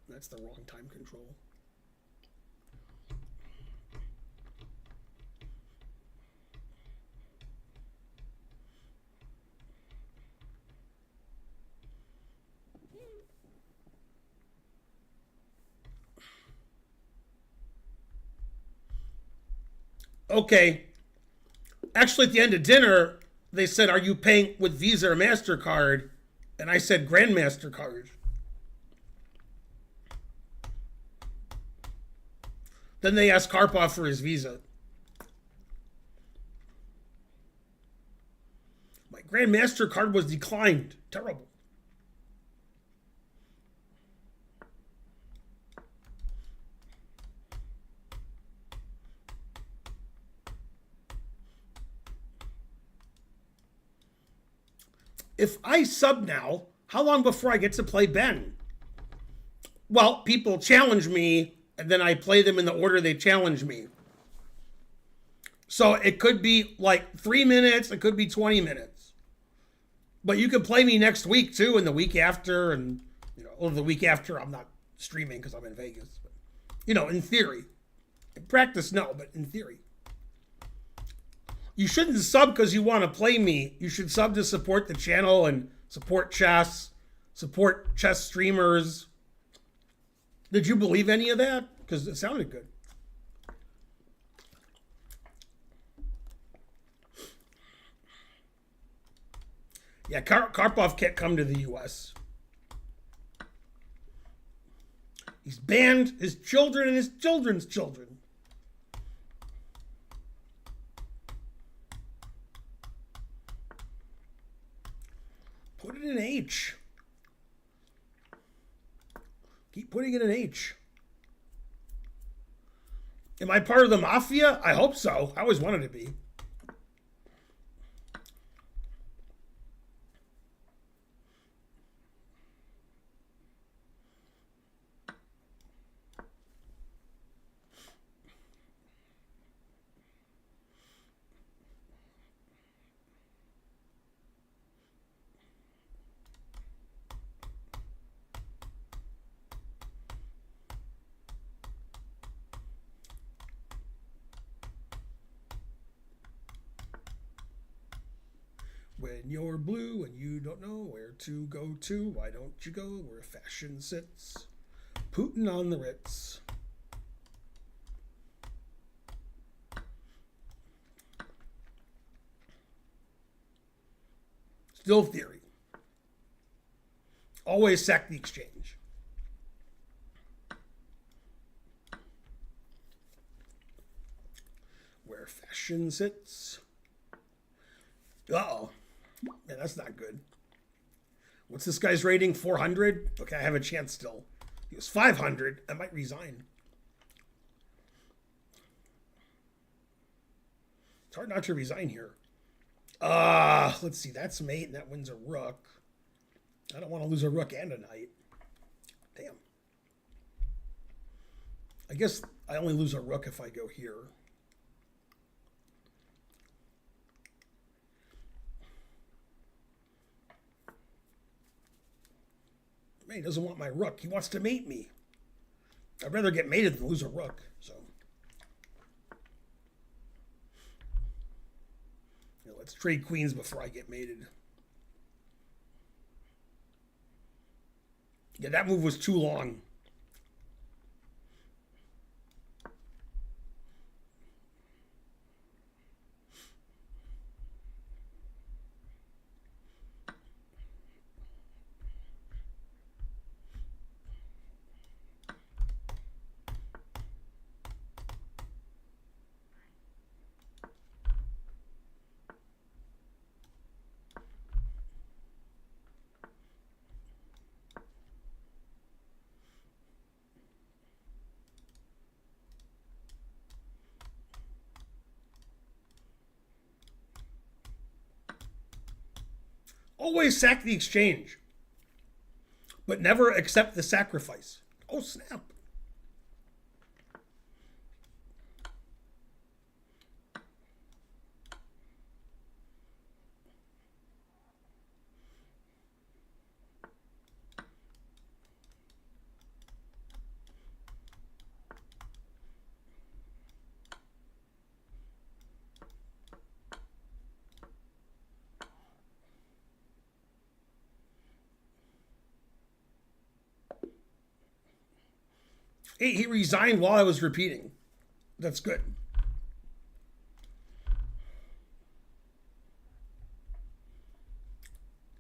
That's the wrong time control. Okay. Actually, at the end of dinner, they said, "Are you paying with Visa or MasterCard?" And I said, "Grandmaster card." Then they asked Karpov for his Visa. My Grandmaster card was declined. Terrible. If I sub now, how long before I get to play Ben? Well, people challenge me, and then I play them in the order they challenge me. So it could be like 3 minutes, it could be 20 minutes. But you could play me next week too, and the week after, and the week after I'm not streaming because I'm in Vegas. But, in theory. In practice, no, but in theory. You shouldn't sub because you want to play me. You should sub to support the channel and support chess streamers. Did you believe any of that? Because it sounded good. Yeah, Karpov can't come to the U.S. He's banned his children and his children's children. Put it in H. Keep putting it in H. Am I part of the mafia? I hope so. I always wanted to be. When you're blue and you don't know where to go to, why don't you go where fashion sits? Putin on the Ritz. Still theory. Always sack the exchange. Where fashion sits. Uh-oh. Yeah, that's not good. What's this guy's rating? 400? Okay, I have a chance still. He was 500. I might resign. It's hard not to resign here. Let's see. That's mate, and that wins a rook. I don't want to lose a rook and a knight. Damn. I guess I only lose a rook if I go here. Man, he doesn't want my rook. He wants to mate me. I'd rather get mated than lose a rook. So, let's trade queens before I get mated. Yeah, that move was too long. Always sack the exchange, but never accept the sacrifice. Oh, snap. Hey, he resigned while I was repeating. That's good.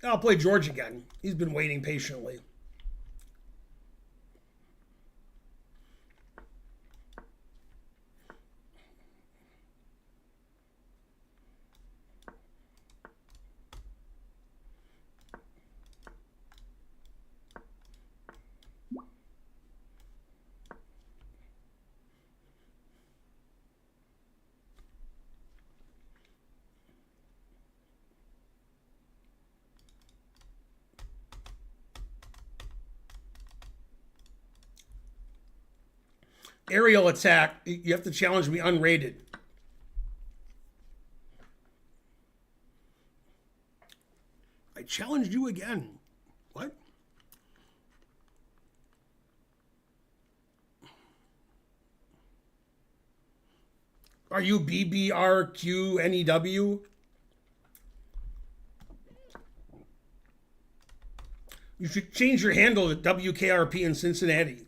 I'll play George again. He's been waiting patiently. Aerial attack. You have to challenge me unrated. I challenged you again. What? Are you BBRQNEW? You should change your handle to WKRP in Cincinnati.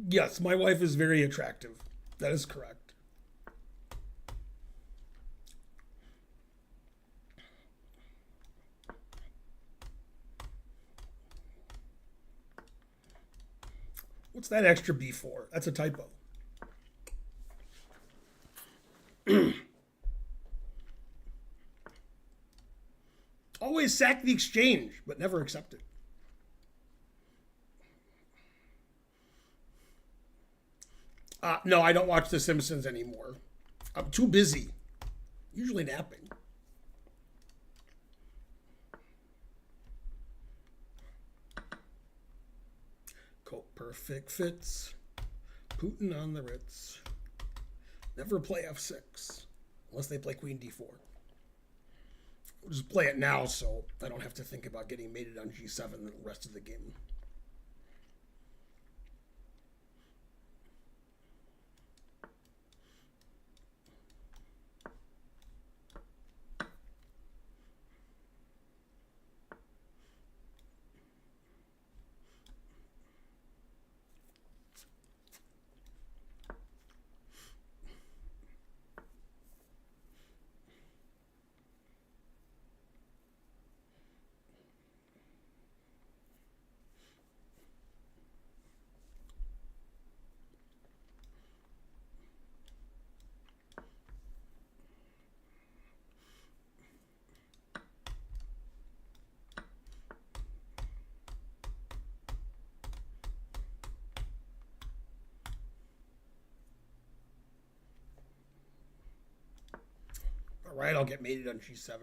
Yes, my wife is very attractive. That is correct. What's that extra B for? That's a typo. Always sack the exchange, but never accept it. No, I don't watch The Simpsons anymore. I'm too busy. Usually napping. Coat perfect fits. Putin on the Ritz. Never play F6. Unless they play Queen D4. We'll just play it now so I don't have to think about getting mated on G7 the rest of the game. All right, I'll get mated on G7.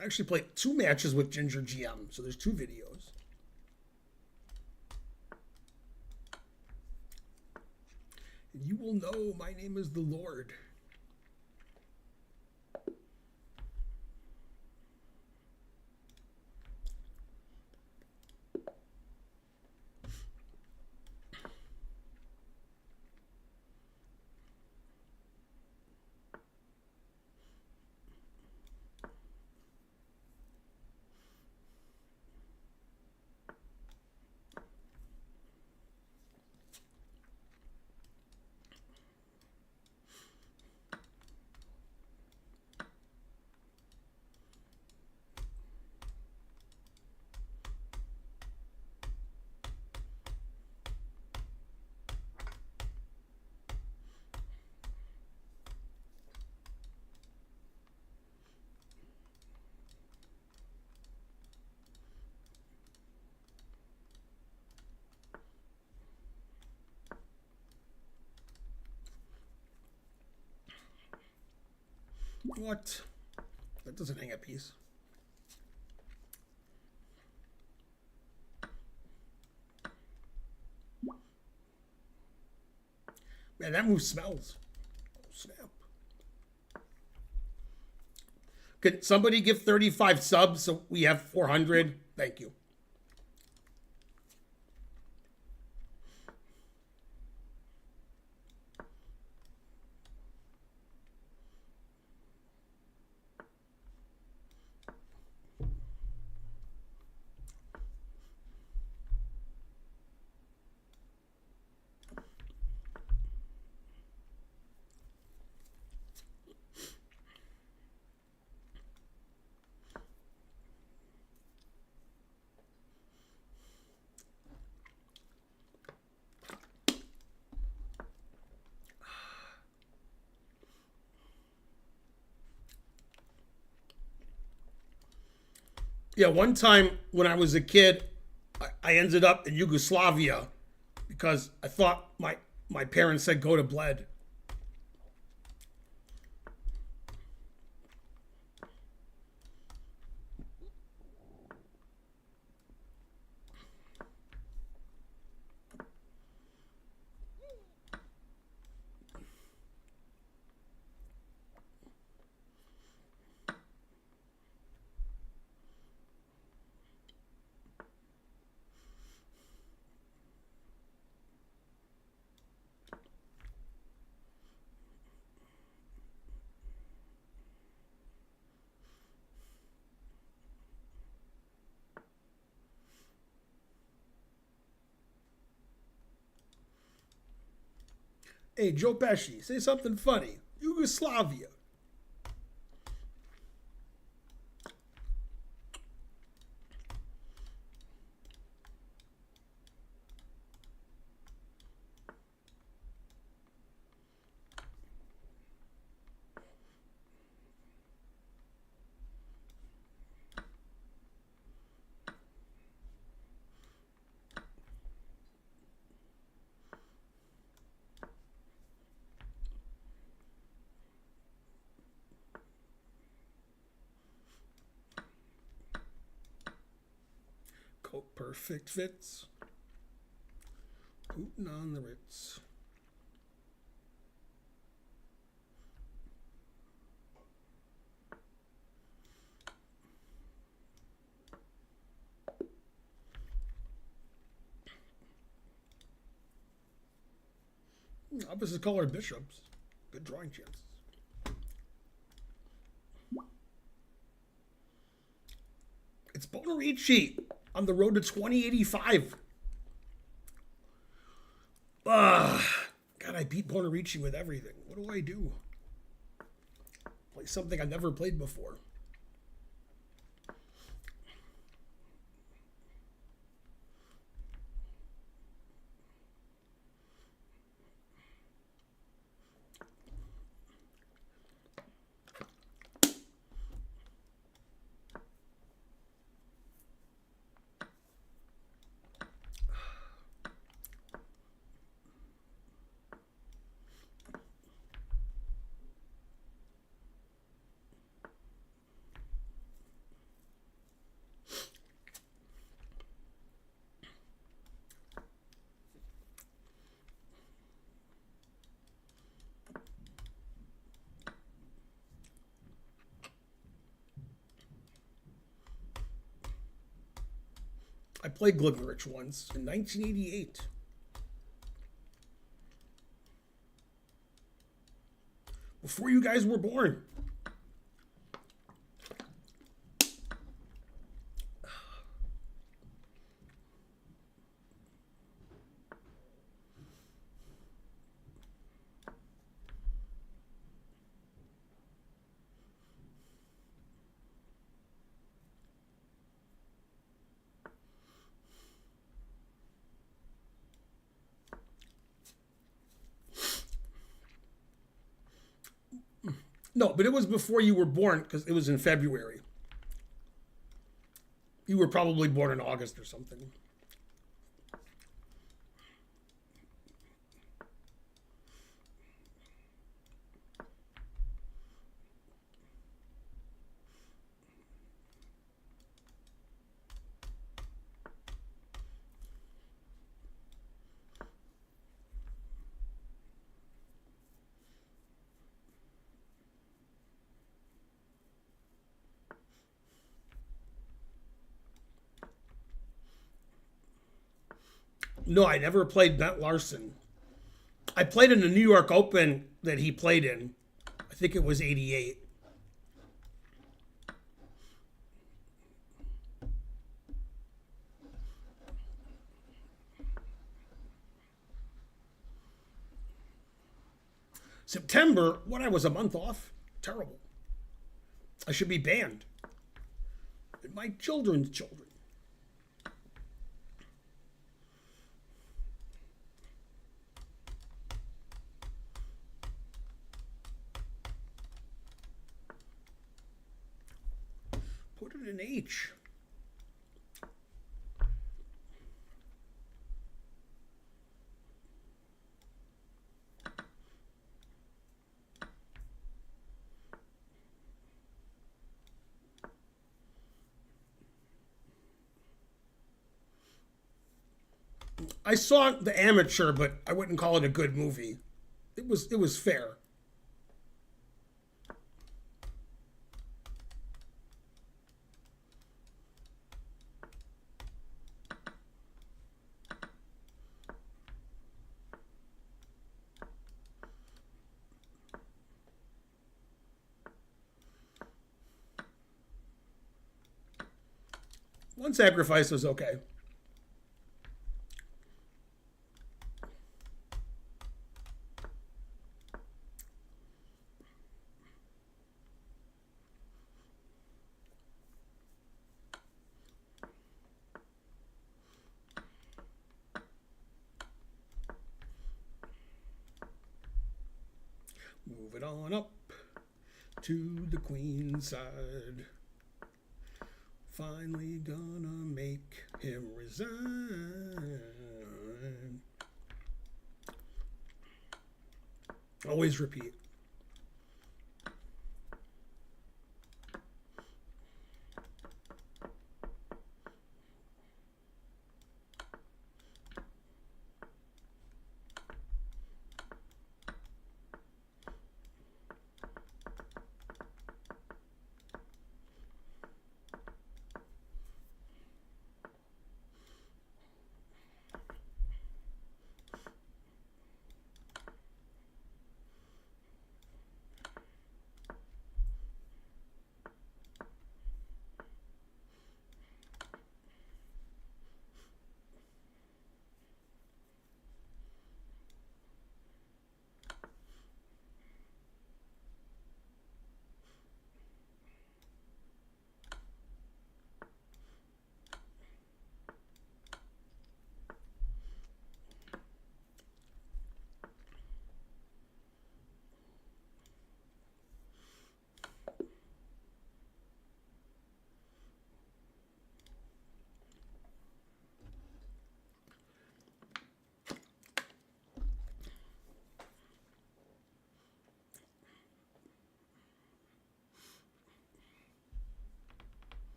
I actually played 2 matches with Ginger GM, so there's 2 videos. And you will know my name is the Lord. What? That doesn't hang a piece. Man, that move smells. Oh, snap. Could somebody give 35 subs so we have 400? Thank you. Yeah, one time when I was a kid, I ended up in Yugoslavia because I thought my parents said go to Bled. Hey, Joe Pesci, say something funny. Yugoslavia. Coat perfect fits. Putin on the Ritz. Opposite color bishops. Good drawing chances. It's Bonarici on the road to 2085. God, I beat Bonarici with everything. What do I do? Play something I've never played before. I played Gligorich once in 1988. Before you guys were born. No, but it was before you were born because it was in February. You were probably born in August or something. No, I never played Bent Larson. I played in the New York Open that he played in. I think it was 88. September, what, I was a month off? Terrible. I should be banned. And my children's children. Put it in H. I saw The Amateur, but I wouldn't call it a good movie. It was fair. One Sacrifice was okay. Moving on up to the Queen's side. Finally gonna make him resign. Always repeat.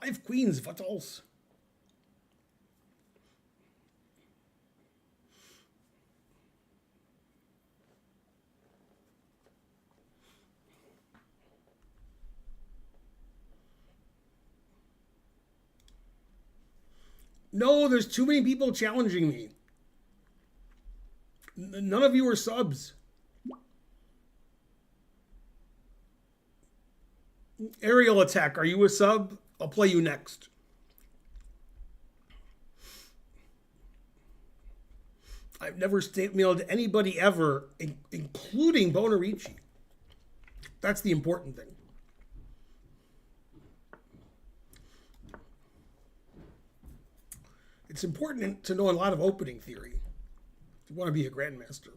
5 queens, what else? No, there's too many people challenging me. None of you are subs. Aerial attack, are you a sub? I'll play you next. I've never mailed anybody ever, including Bonarici. That's the important thing. It's important to know a lot of opening theory if you want to be a grandmaster.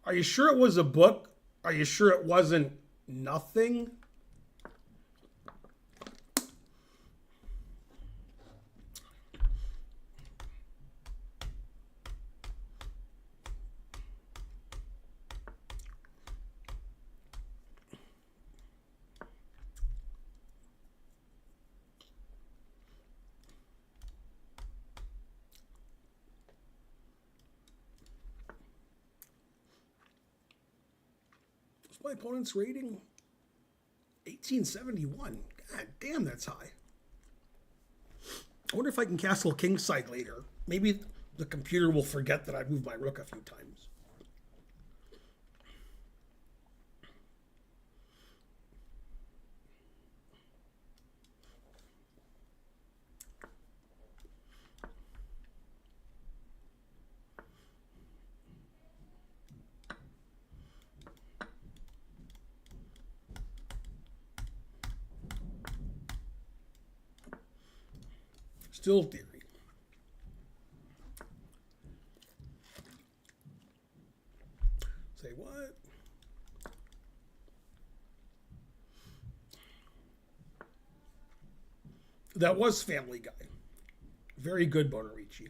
Are you sure it was a book? Are you sure it wasn't nothing? My opponent's rating 1871. God damn, that's high. I wonder if I can castle kingside later. Maybe the computer will forget that I moved my rook a few times. Still theory. Say what? That was Family Guy. Very good, Bonarici.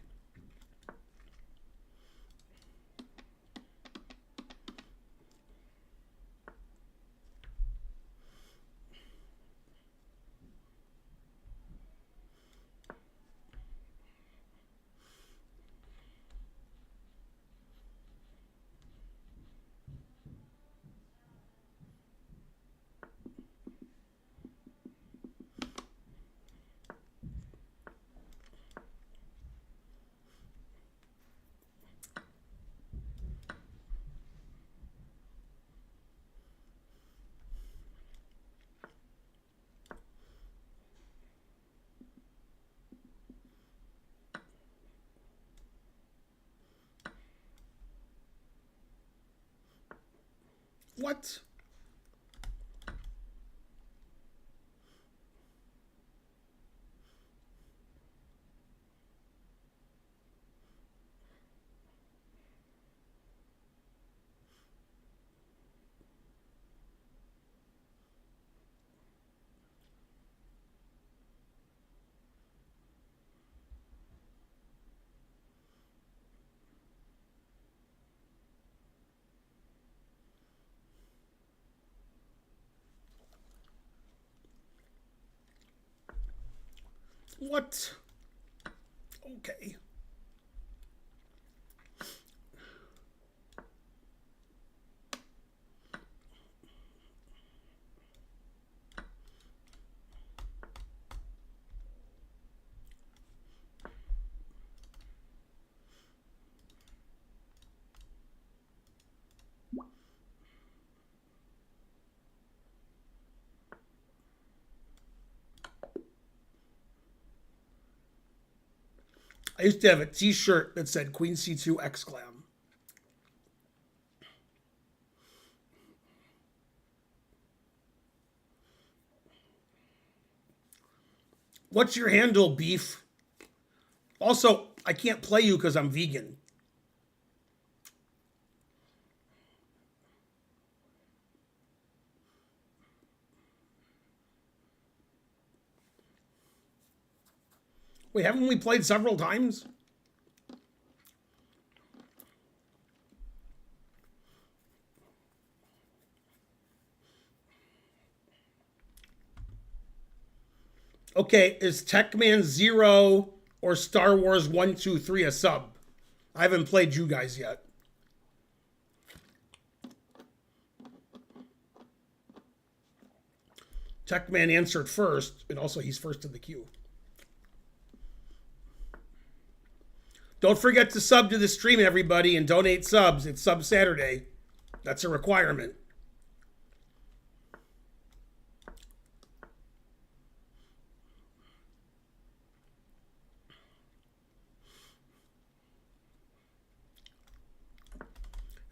What? What? Okay. I used to have a T-shirt that said Queen C2 exclam. What's your handle, Beef? Also, I can't play you because I'm vegan. Wait, haven't we played several times? Okay, is Techman 0 or Star Wars 123 a sub? I haven't played you guys yet. Techman answered first, and also he's first in the queue. Don't forget to sub to the stream, everybody, and donate subs. It's Sub Saturday. That's a requirement.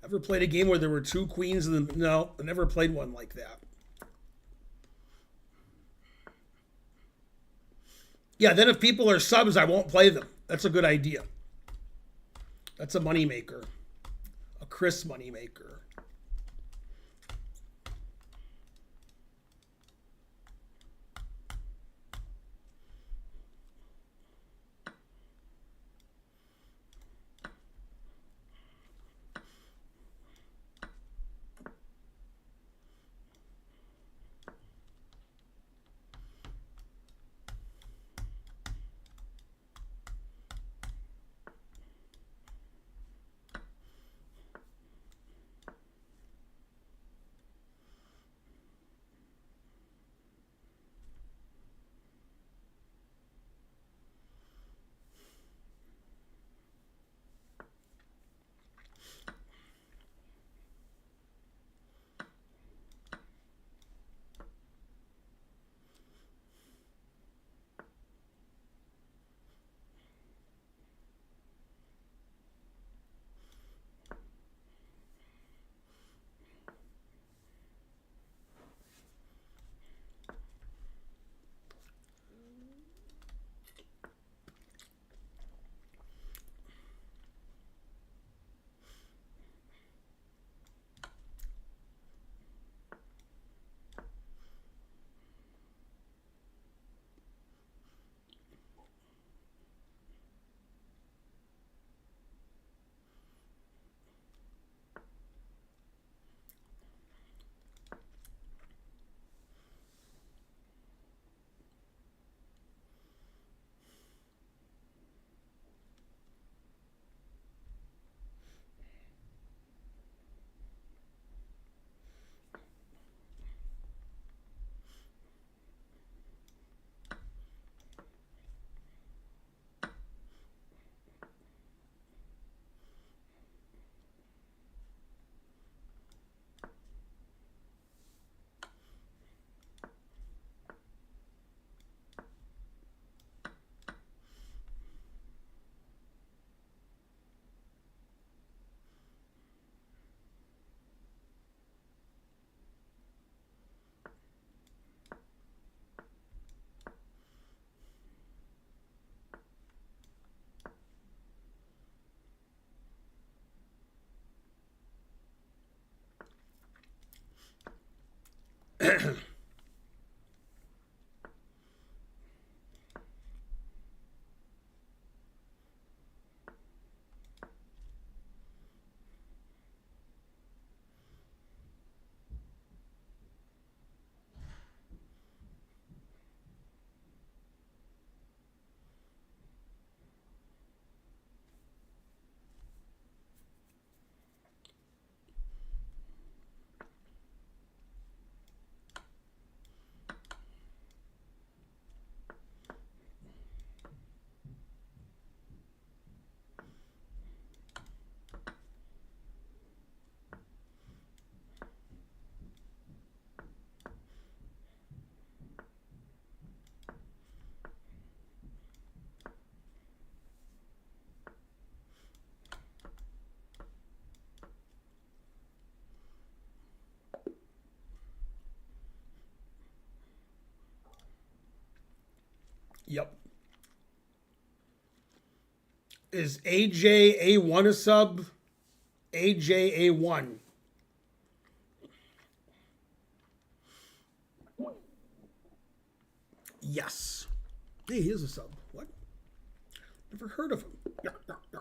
Ever played a game where there were two queens? No, I never played one like that. Yeah, then if people are subs, I won't play them. That's a good idea. That's a moneymaker. A Chris moneymaker. Yep. Is AJA1 a sub? AJA1. Yes. Hey, he is a sub. What? Never heard of him. Yeah, yeah, yeah.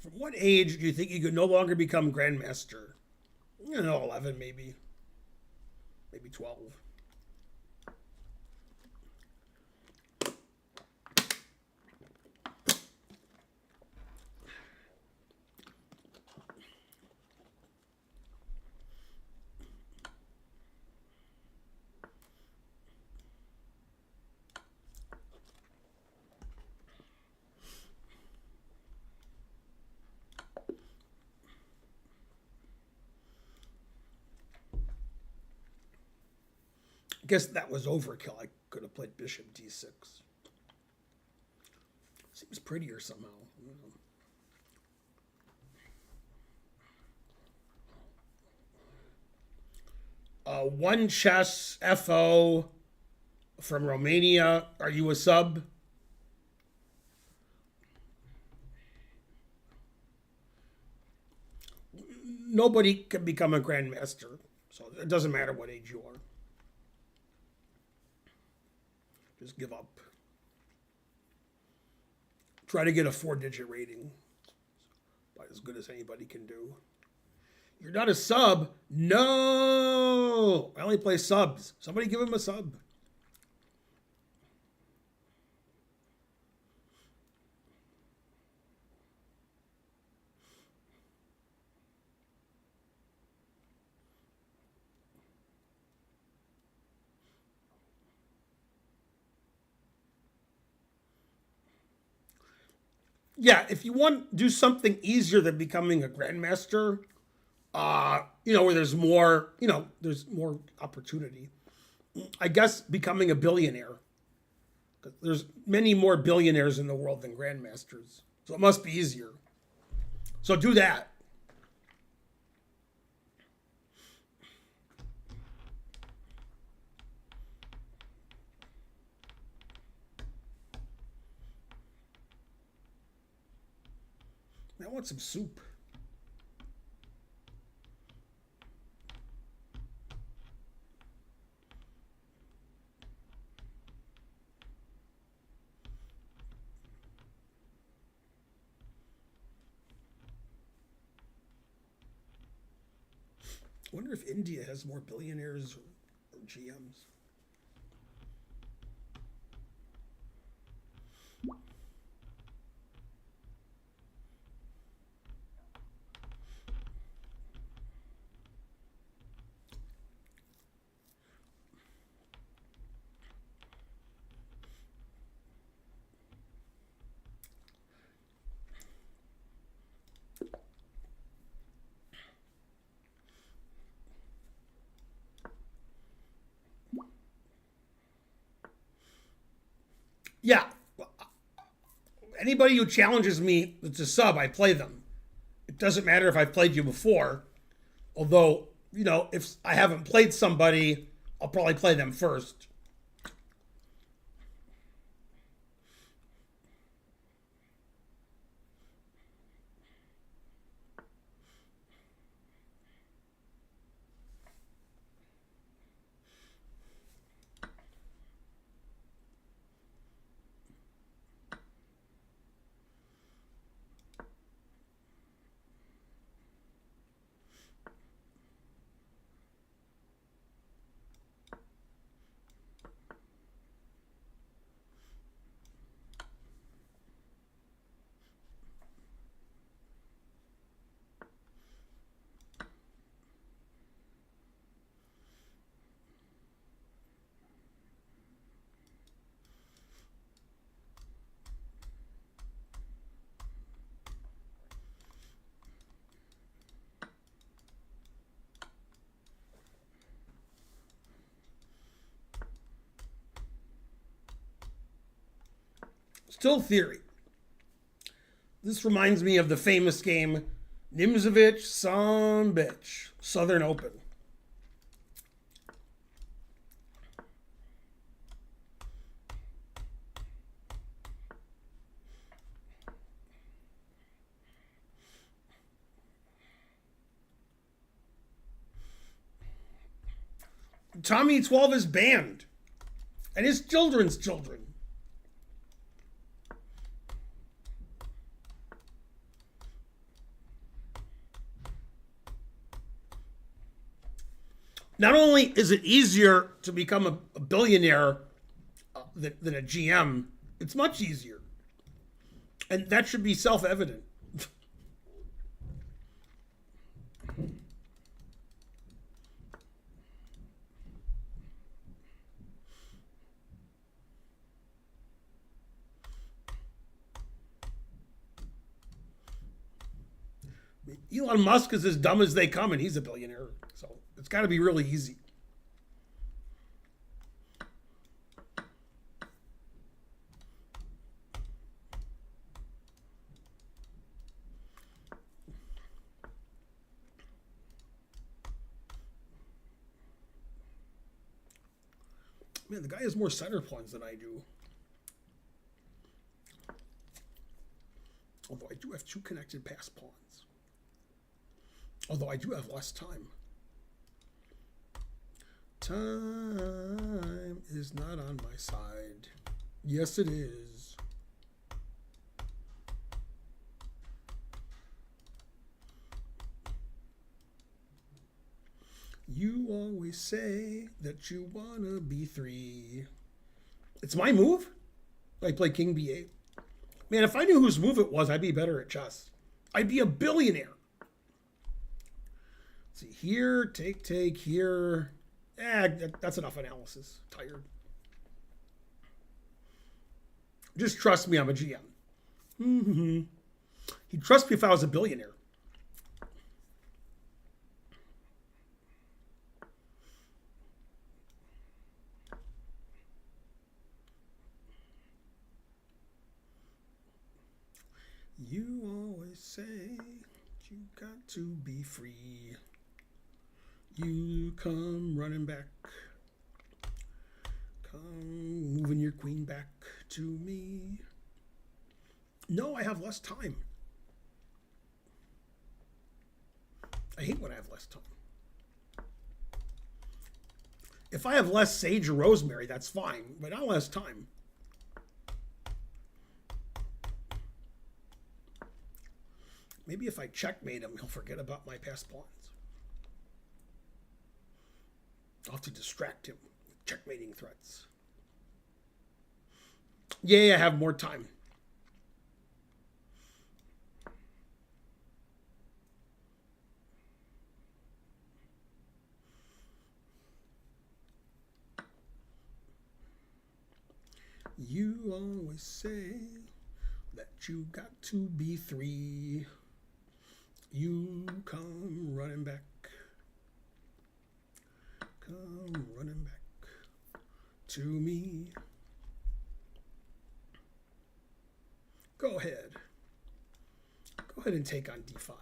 From what age do you think you could no longer become Grandmaster? 11 maybe. Maybe 12. I guess that was overkill. I could have played Bishop D6. Seems prettier somehow. I don't know. One chess FO from Romania. Are you a sub? Nobody can become a grandmaster, so it doesn't matter what age you are. Just give up. Try to get a 4-digit rating. About as good as anybody can do. You're not a sub? No! I only play subs. Somebody give him a sub. Yeah, if you want to do something easier than becoming a grandmaster, where there's more opportunity. I guess becoming a billionaire. There's many more billionaires in the world than grandmasters. So it must be easier. So do that. I want some soup. I wonder if India has more billionaires or GMs. Yeah. Anybody who challenges me that's a sub, I play them. It doesn't matter if I've played you before, although you know, if I haven't played somebody, I'll probably play them first. Still theory. This reminds me of the famous game Nimzovich, some bitch, Southern Open. Tommy 12 is banned, and his children's children. Not only is it easier to become a billionaire than a GM, it's much easier. And that should be self-evident. Elon Musk is as dumb as they come, and he's a billionaire. So it's got to be really easy. Man, the guy has more center pawns than I do. Although I do have 2 connected pass pawns. Although I do have less time. Time is not on my side. Yes, it is. You always say that you want to be 3. It's my move? I play King B8. Man, if I knew whose move it was, I'd be better at chess. I'd be a billionaire. See, here, take, here. That's enough analysis. Tired. Just trust me, I'm a GM. Mm-hmm. He'd trust me if I was a billionaire. You always say you got to be free. You come running back. Come moving your queen back to me. No, I have less time. I hate when I have less time. If I have less sage or rosemary, that's fine, but not less time. Maybe if I checkmate him, he'll forget about my passed pawns. I'll have to distract him with checkmating threats. Yeah, I have more time. You always say that you got to be 3. You come running back. Come running back to me. Go ahead. Go ahead and take on D5.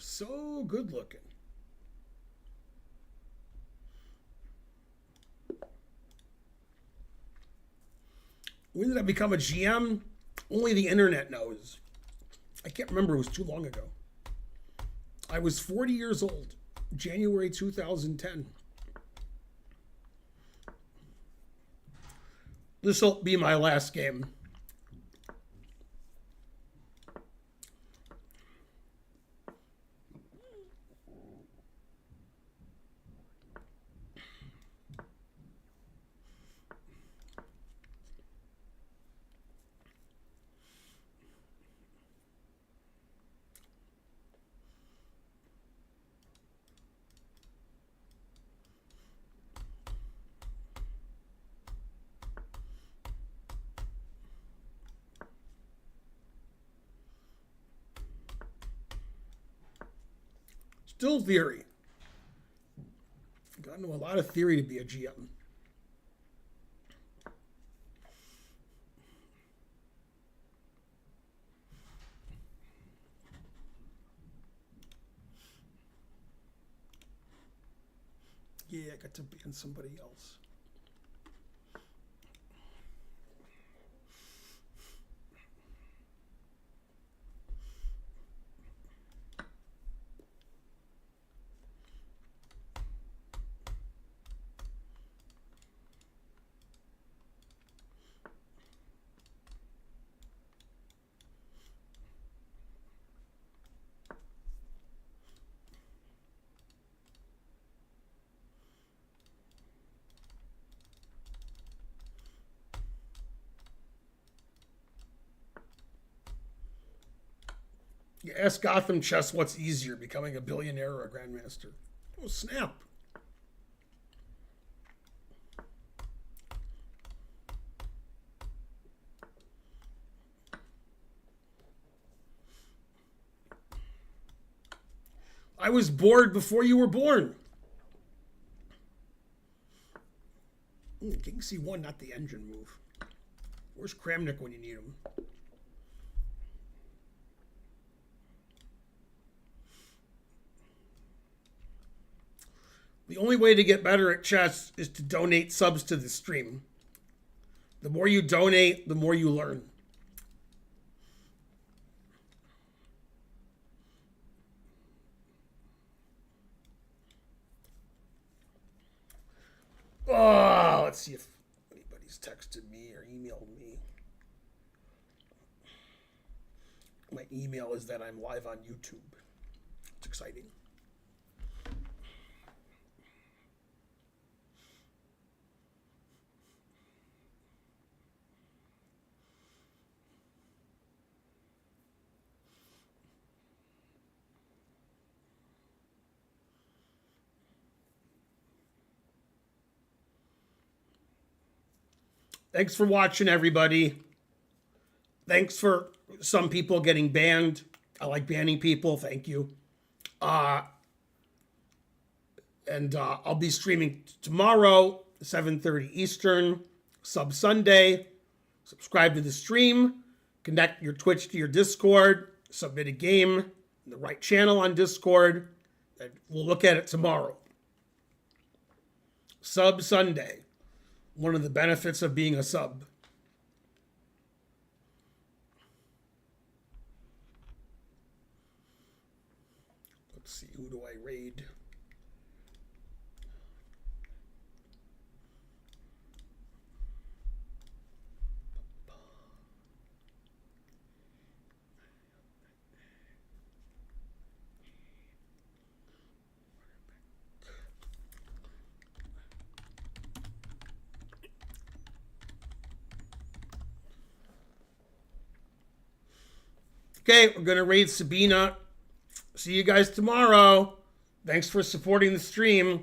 so good looking. When did I become a GM? Only the internet knows. I can't remember. It was too long ago. I was 40 years old, January 2010. This will be my last game. Still theory. Got into a lot of theory to be a GM. Yeah, I got to ban somebody else. You ask Gotham Chess what's easier, becoming a billionaire or a grandmaster. Oh, snap. I was bored before you were born. King C1, not the engine move. Where's Kramnik when you need him? The only way to get better at chess is to donate subs to the stream. The more you donate, the more you learn. Oh, let's see if anybody's texted me or emailed me. My email is that I'm live on YouTube. It's exciting. Thanks for watching, everybody. Thanks for some people getting banned. I like banning people. Thank you. And I'll be streaming tomorrow, 7:30 Eastern, sub Sunday. Subscribe to the stream. Connect your Twitch to your Discord. Submit a game in the right channel on Discord. And we'll look at it tomorrow. Sub Sunday. One of the benefits of being a sub. Let's see, who do I raid? Okay, we're going to raid Sabina. See you guys tomorrow. Thanks for supporting the stream.